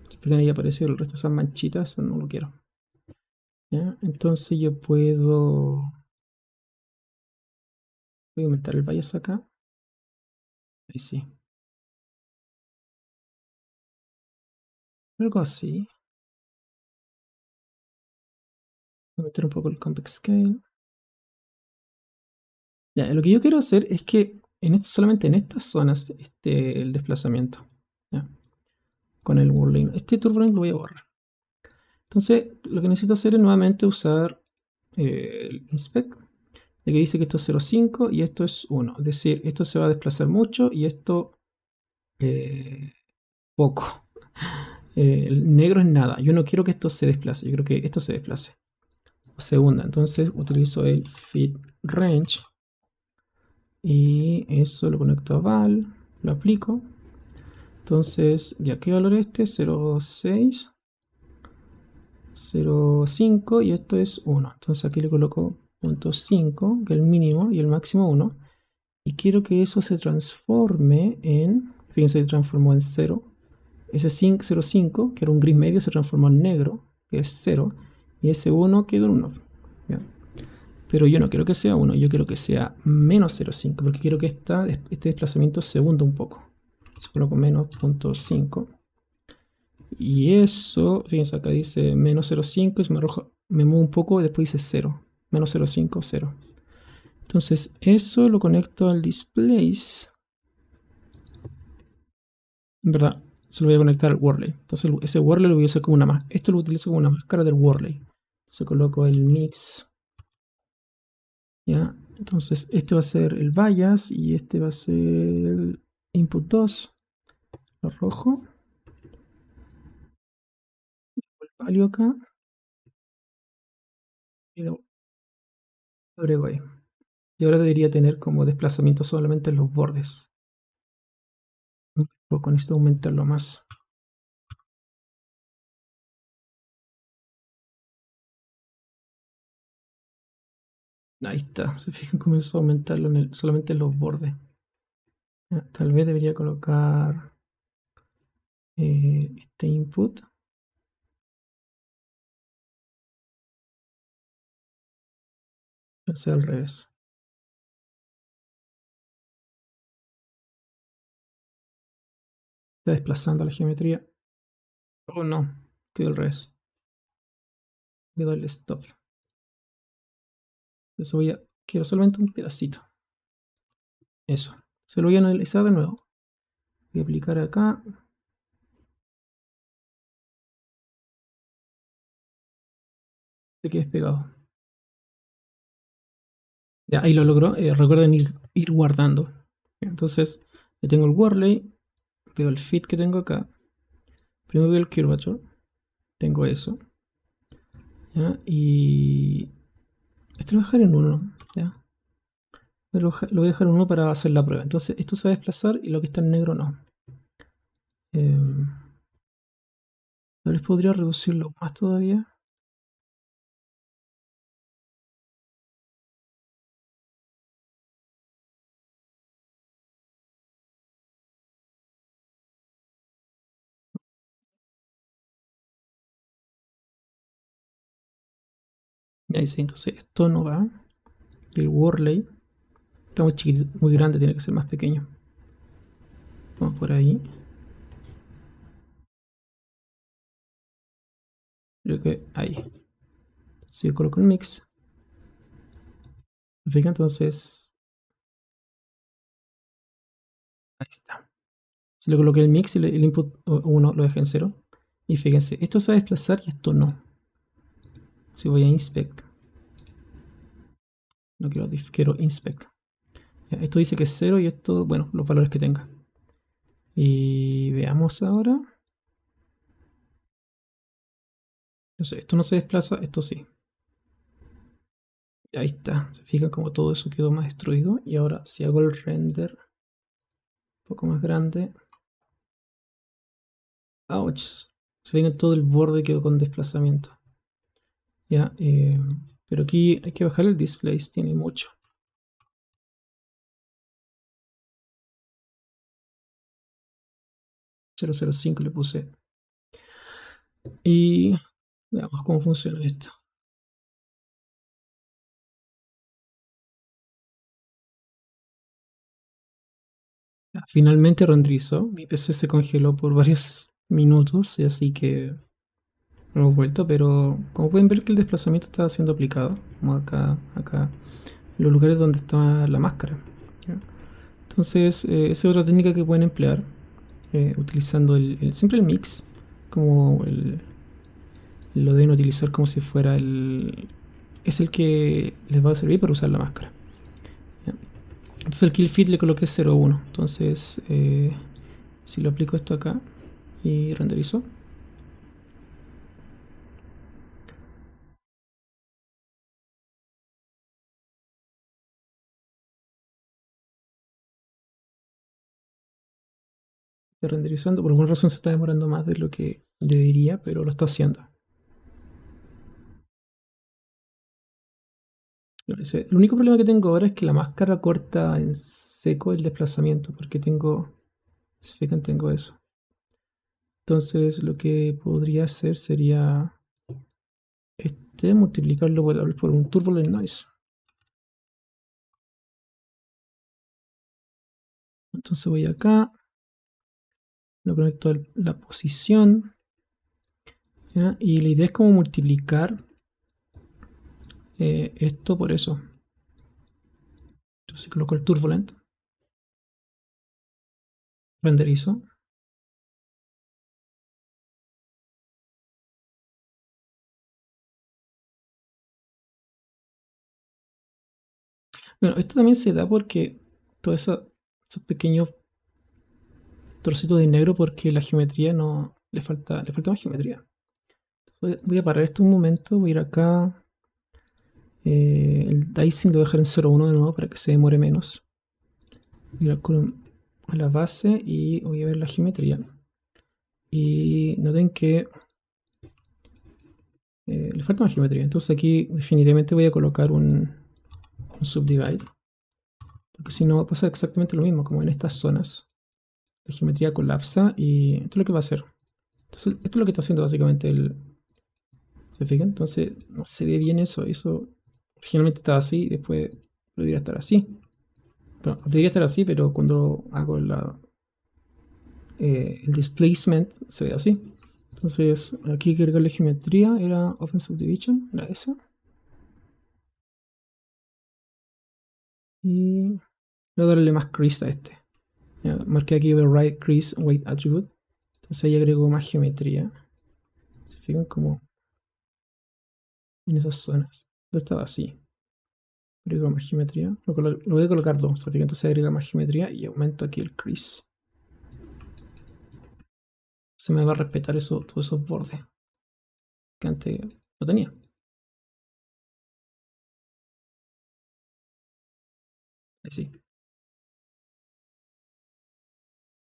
Si fijan ahí aparece el resto de esas manchitas, eso no lo quiero. ¿Ya? Entonces yo voy a aumentar el bias acá. Ahí sí. Algo así. Voy a meter un poco el convex scale. Ya, lo que yo quiero hacer es que solamente en estas zonas esté el desplazamiento. ¿Ya? Con el Whirling. Este turbulent lo voy a borrar. Entonces, lo que necesito hacer es nuevamente usar el inspect, de que dice que esto es 0,5 y esto es 1. Es decir, esto se va a desplazar mucho y esto eh, poco. El negro es nada. Yo no quiero que esto se desplace, yo quiero que esto se desplace. Segunda, entonces utilizo el fit range y eso lo conecto a val, lo aplico. Entonces, ¿ya qué valor es este? 0,6, 0,5 y esto es 1. Entonces aquí le coloco 0,5, que es el mínimo, y el máximo 1. Y quiero que eso se transforme en, fíjense, se transformó en 0. Ese 0,5, que era un gris medio, se transformó en negro, que es 0. Y ese 1 quedó en 1. ¿Ya? Pero yo no quiero que sea 1, yo quiero que sea menos 0,5, porque quiero que este desplazamiento se hunda un poco. Entonces coloco menos 0,5. Y eso, fíjense, acá dice menos 0,5 y se me muevo un poco y después dice 0. Menos 0,5, 0. Entonces eso lo conecto al displace. En verdad, se lo voy a conectar al Worley. Entonces ese Worley lo voy a usar como una máscara. Esto lo utilizo como una máscara del Worley. Entonces coloco el mix. ¿Ya? Entonces este va a ser el bias y este va a ser el input 2. Lo rojo. El value acá. Y lo agrego ahí. Y ahora debería tener como desplazamiento solamente en los bordes. Un poco, necesito aumentarlo más. Ahí está, se fijan, comenzó a aumentarlo solamente en los bordes. Ya, tal vez debería colocar este input, hacer al revés. Está desplazando la geometría. Oh no, quedó al revés. Voy a darle stop. Eso quiero solamente un pedacito. Eso. Se lo voy a analizar de nuevo. Voy a aplicar acá. Se quede pegado. Ya, ahí lo logró. Recuerden ir guardando. Entonces, yo tengo el Worley. Veo el fit que tengo acá. Primero veo el curvature. Tengo eso. ¿Ya? Y esto lo voy a dejar en 1. ¿Ya? Lo voy a dejar en 1 para hacer la prueba. Entonces, esto se va a desplazar y lo que está en negro no. Tal vez podría reducirlo más todavía. Ahí sí, entonces esto no va. El Worley está muy chiquito, muy grande, tiene que ser más pequeño. Vamos por ahí. Creo que ahí. Si yo coloco el mix, fíjate, entonces ahí está. Si le coloqué el mix y el input 1 lo dejé en 0. Y fíjense, esto se va a desplazar y esto no. Si voy a inspect, no quiero diff, quiero inspect. Ya, esto dice que es 0 y esto, bueno, los valores que tenga. Y veamos ahora. No sé, esto no se desplaza, esto sí. Ahí está, se fijan como todo eso quedó más destruido. Y ahora si hago el render un poco más grande. Ouch. Se fijan todo el borde quedó con desplazamiento. Ya, pero aquí hay que bajar el displace, tiene mucho. 005 le puse. Y veamos cómo funciona esto. Ya, finalmente renderizó. Mi PC se congeló por varios minutos, y así que lo hemos vuelto, pero como pueden ver que el desplazamiento está siendo aplicado, como acá, en los lugares donde está la máscara. ¿Ya? Entonces, esa es otra técnica que pueden emplear, utilizando siempre el mix, como lo deben utilizar como si fuera es el que les va a servir para usar la máscara. ¿Ya? Entonces el kill fit le coloqué 0,1. Entonces, si lo aplico esto acá y renderizo, está renderizando. Por alguna razón se está demorando más de lo que debería, pero lo está haciendo. El único problema que tengo ahora es que la máscara corta en seco el desplazamiento, porque si fijan, tengo eso. Entonces lo que podría hacer sería multiplicarlo por un turbulent noise. Entonces voy acá, lo conecto a la posición, ¿ya? Y la idea es como multiplicar esto por eso. Entonces coloco el turbulent, renderizo. Bueno, esto también se da porque todos esos pequeños trocitos de negro, porque la geometría no le falta más geometría. Voy a parar esto un momento, voy a ir acá, El dicing lo voy a dejar en 0,1 de nuevo para que se demore menos. Ir a la base y voy a ver la geometría. Y noten que le falta más geometría. Entonces aquí definitivamente voy a colocar un subdivide. Porque si no pasa exactamente lo mismo, como en estas zonas. La geometría colapsa y esto es lo que va a hacer. Entonces, esto es lo que está haciendo básicamente el... ¿Se fijan? Entonces no se ve bien eso. Eso originalmente estaba así, después debería estar así. Bueno, debería estar así, pero cuando hago el displacement se ve así. Entonces aquí hay que agregarle geometría. Era Open Subdivision, era eso. Y voy a darle más crease a este. Ya, marqué aquí override crease weight attribute. Entonces ahí agrego más geometría. Se fijan como en esas zonas. No estaba así. Agrego más geometría. Lo voy a colocar dos. ¿Se fijan? Entonces agrega más geometría y aumento aquí el crease. Se me va a respetar eso, todos esos bordes que antes no tenía. Ahí sí.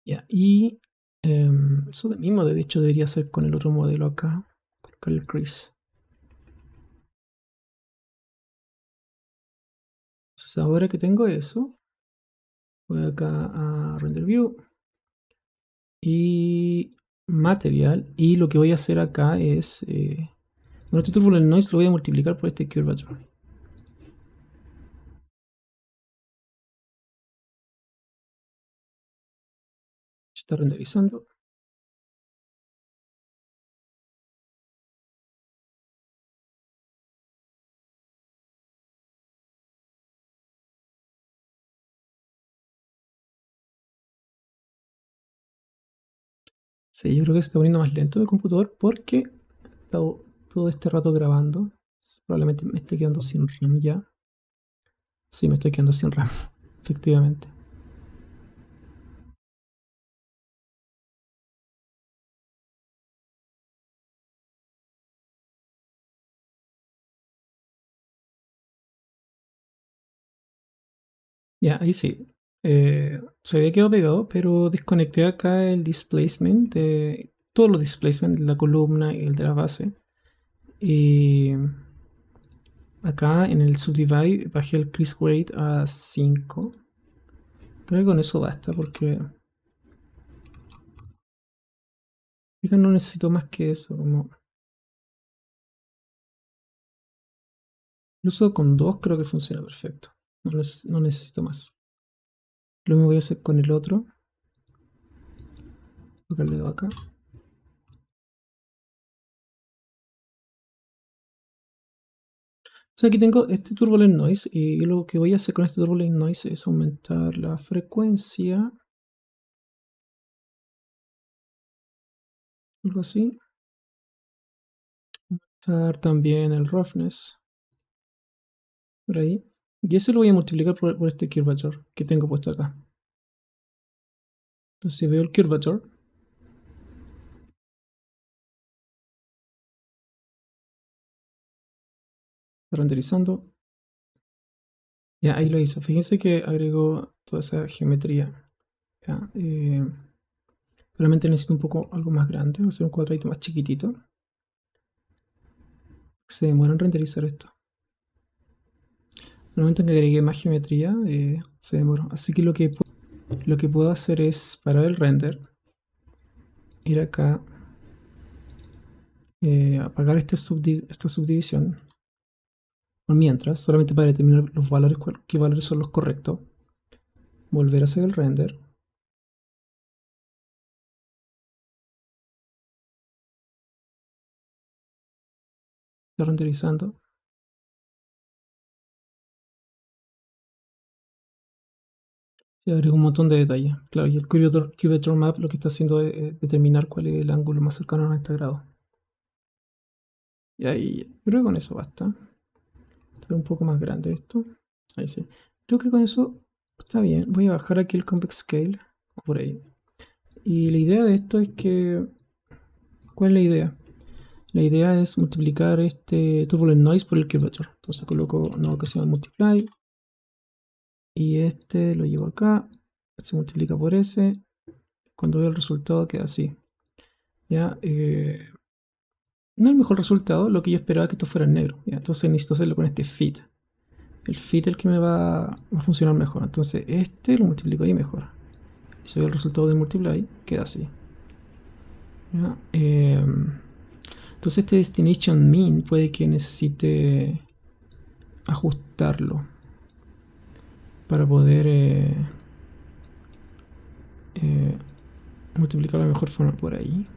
Ya, y eso mismo de hecho debería ser con el otro modelo acá. Colocar el crease. Entonces ahora que tengo eso, voy acá a render view y material, y lo que voy a hacer acá es bueno, este turbulent noise lo voy a multiplicar por este curvature. Está renderizando. Sí, yo creo que se está poniendo más lento el computador porque he estado todo este rato grabando. Probablemente me esté quedando sin RAM ya. Sí, me estoy quedando sin RAM, efectivamente. Ya, ahí sí. Se había quedado pegado, pero desconecté acá el displacement de todos los displacements de la columna y el de la base. Y acá en el subdivide bajé el crease weight a 5. Creo que con eso basta porque no necesito más que eso. Incluso con 2 creo que funciona perfecto. No necesito más. Lo mismo voy a hacer con el otro. Colocarle dedo acá. Aquí tengo este turbulent noise y lo que voy a hacer con este turbulent noise es aumentar la frecuencia. Algo así. Aumentar también el roughness. Por ahí. Y eso lo voy a multiplicar por este curvature que tengo puesto acá. Entonces si veo el curvature, está renderizando. Ya, ahí lo hizo. Fíjense que agregó toda esa geometría. Ya, realmente necesito un poco algo más grande. Voy a hacer un cuadradito más chiquitito. Se demora en renderizar esto. En el momento en que agregué más geometría, se demoró. Así que lo que puedo hacer es parar el render. Ir acá. Apagar esta subdivisión. Por mientras, solamente para determinar los valores, qué valores son los correctos. Volver a hacer el render. Está renderizando. Y agrega un montón de detalles. Claro, y el Curvature Map lo que está haciendo es determinar cuál es el ángulo más cercano a 90 grados. Y ahí, creo que con eso basta. Está un poco más grande esto. Ahí sí. Creo que con eso está bien. Voy a bajar aquí el Convex Scale. Por ahí. Y la idea de esto es que... ¿Cuál es la idea? La idea es multiplicar este turbulent noise por el curvature. Entonces coloco una que se llama multiply. Y este lo llevo acá. Se multiplica por ese. Cuando veo el resultado queda así. Ya, no el mejor resultado, lo que yo esperaba que esto fuera en negro. ¿Ya? Entonces necesito hacerlo con este fit. El fit es el que me va a funcionar mejor. Entonces este lo multiplico ahí mejor. Si veo el resultado de multiply, queda así. ¿Ya? Entonces este destination mean puede que necesite ajustarlo para poder eh, multiplicarlo de mejor forma por ahí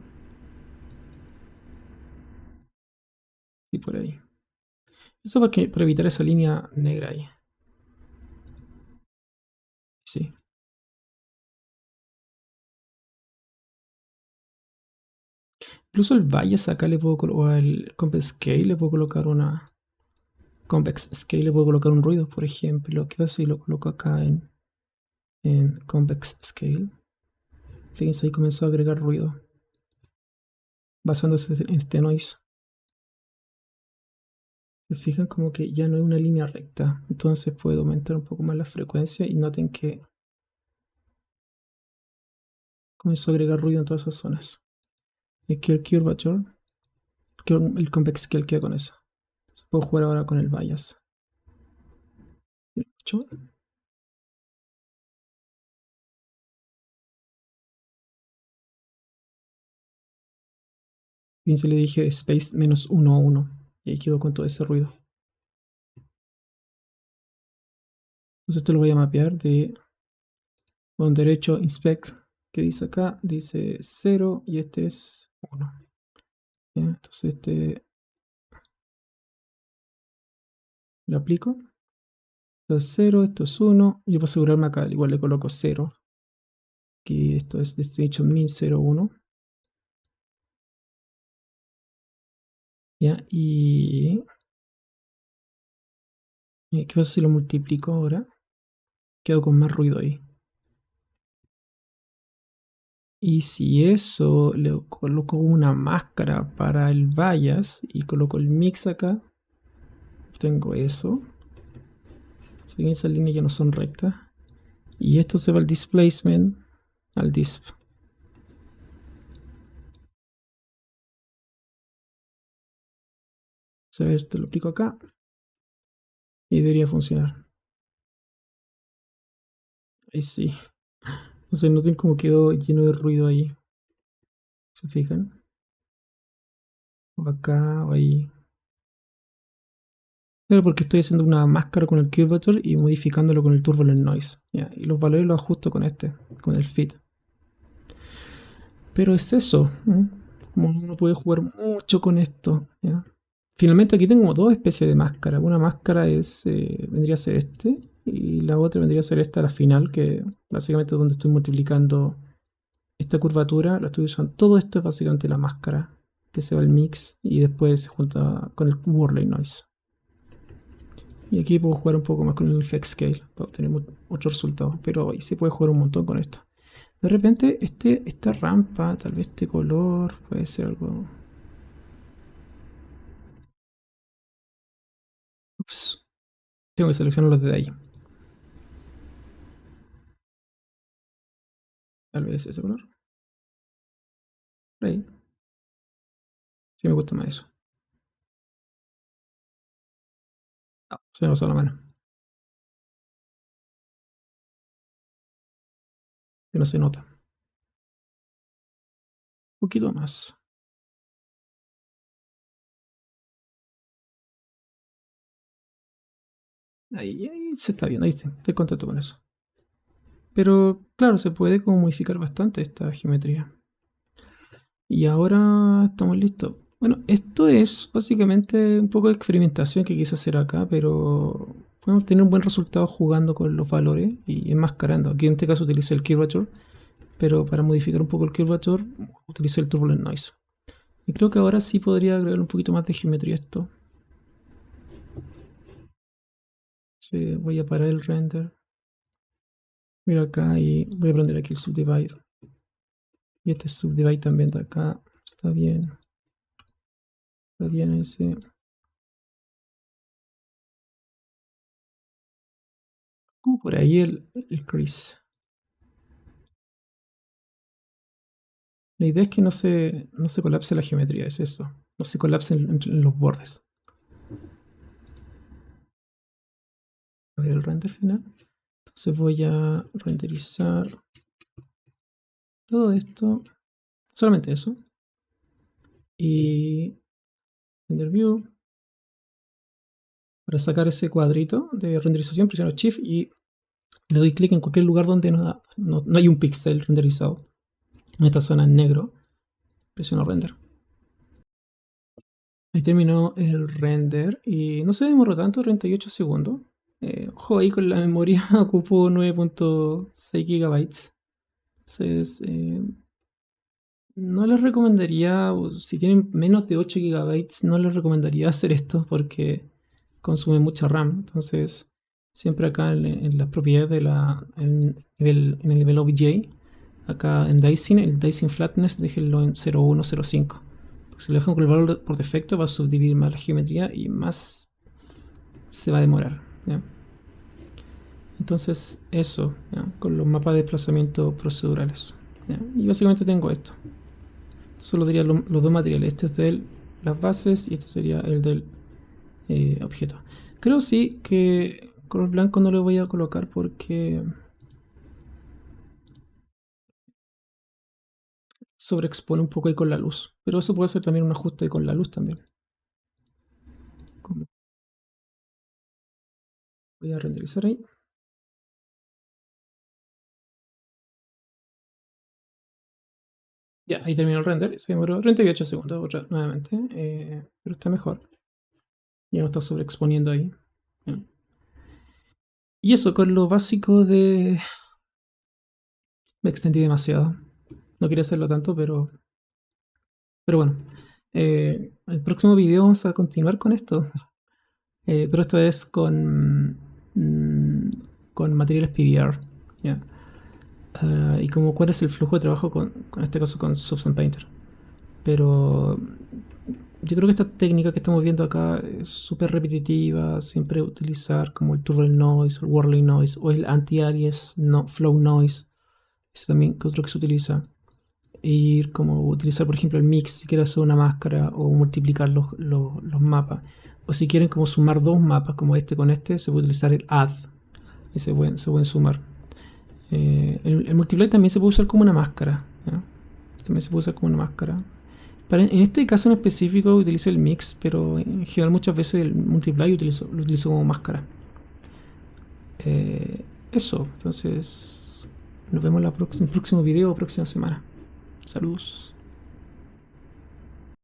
y por ahí. Eso para evitar esa línea negra ahí. Sí. Incluso el bias acá le puedo colocar, o al convex scale le puedo colocar una convex scale, le puedo colocar un ruido, por ejemplo. ¿Qué pasa si lo coloco acá en convex scale? Fíjense, ahí comenzó a agregar ruido basándose en este noise. Se fijan como que ya no hay una línea recta, entonces puedo aumentar un poco más la frecuencia y noten que comenzó a agregar ruido en todas esas zonas. Y aquí el curvature, el convex scale queda con eso. Entonces puedo jugar ahora con el bias. Bien, se le dije space menos 1 a 1 y ahí quedó con todo ese ruido. Entonces esto lo voy a mapear de con derecho inspect, que dice acá, dice 0 y este es 1. Entonces este lo aplico. Esto es 0, esto es 1. Yo para asegurarme acá igual le coloco 0. Aquí esto es destination min 0, 1. ¿Ya? Y ¿qué pasa si lo multiplico ahora? Quedo con más ruido ahí. Y si eso le coloco una máscara para el bias y coloco el mix acá, tengo eso. Si bien esas líneas ya no son rectas. Y esto se va al displacement, al disp. O sea, esto lo aplico acá y debería funcionar. Ahí sí. No sé, noten cómo quedó lleno de ruido ahí. ¿Se fijan? O acá o ahí. Claro, porque estoy haciendo una máscara con el curvature y modificándolo con el turbulent noise. ¿Ya? Y los valores los ajusto con este, con el fit. Pero es eso. Como uno puede jugar mucho con esto. ¿Ya? Finalmente aquí tengo dos especies de máscara. Una máscara es vendría a ser este. Y la otra vendría a ser esta, la final, que básicamente es donde estoy multiplicando esta curvatura. La estoy usando. Todo esto es básicamente la máscara. Que se va al mix y después se junta con el Worley Noise. Y aquí puedo jugar un poco más con el Effect Scale para obtener otros resultados. Pero ahí se puede jugar un montón con esto. De repente esta rampa, tal vez este color, puede ser algo. Ups. Tengo que seleccionar los de ahí. Tal vez ese color. Por ahí. Sí me gusta más eso. Ah, se me pasó la mano. Que no se nota. Un poquito más. Ahí se está viendo. Ahí sí. Estoy contento con eso. Pero claro, se puede como modificar bastante esta geometría. Y ahora estamos listos. Bueno, esto es básicamente un poco de experimentación que quise hacer acá, pero podemos tener un buen resultado jugando con los valores y enmascarando. Aquí en este caso utilicé el curvature, pero para modificar un poco el curvature utilicé el turbulent noise. Y creo que ahora sí podría agregar un poquito más de geometría a esto. Sí, voy a parar el render. Mira acá y voy a prender aquí el subdivide. Y este subdivide también de acá. Está bien. Está bien ese. Por ahí el crease. La idea es que no se colapse la geometría, es eso. No se colapsen en los bordes. A ver el render final. Entonces voy a renderizar todo esto. Solamente eso. Y render view. Para sacar ese cuadrito de renderización, presiono Shift y le doy clic en cualquier lugar donde no hay un píxel renderizado. En esta zona en negro, presiono render. Ahí terminó el render y no se demoró tanto, 38 segundos. Ojo ahí con la memoria, ocupó 9.6 GB. Entonces, no les recomendaría, si tienen menos de 8 GB, no les recomendaría hacer esto porque consume mucha RAM. Entonces, siempre acá en las propiedades en el nivel OBJ, acá en Dicing, el Dicing Flatness, déjenlo en 0.105. Si lo dejan con el valor por defecto, va a subdividir más la geometría y más se va a demorar. ¿Ya? Entonces, eso, ¿ya? Con los mapas de desplazamiento procedurales. ¿Ya? Y básicamente tengo esto. Solo diría los dos materiales. Este es de las bases y este sería el del objeto. Creo sí que color blanco no lo voy a colocar porque sobreexpone un poco ahí con la luz. Pero eso puede ser también un ajuste con la luz también. Voy a renderizar ahí. Ya, ahí terminó el render. Se demoró 38 segundos nuevamente. Pero está mejor. Ya no está sobreexponiendo ahí. ¿Ya? Y eso, con lo básico de... Me extendí demasiado. No quería hacerlo tanto, pero bueno. El próximo video vamos a continuar con esto. Pero esta vez con materiales PBR. ¿Ya? Y como cuál es el flujo de trabajo en este caso con Substance Painter. Pero yo creo que esta técnica que estamos viendo acá es súper repetitiva. Siempre utilizar como el Turtle Noise, el Whirling Noise o el Anti-Alias Flow Noise. Es también otro que se utiliza. Ir como utilizar por ejemplo el mix si quieren hacer una máscara o multiplicar los mapas. O si quieren como sumar dos mapas como este con este, se puede utilizar el add. Y se pueden sumar. El multiply también se puede usar como una máscara. ¿Ya? También se puede usar como una máscara. En este caso en específico utilizo el mix, pero en general muchas veces el multiply lo utilizo como máscara. Eso, entonces nos vemos en el próximo video, próxima semana. Saludos.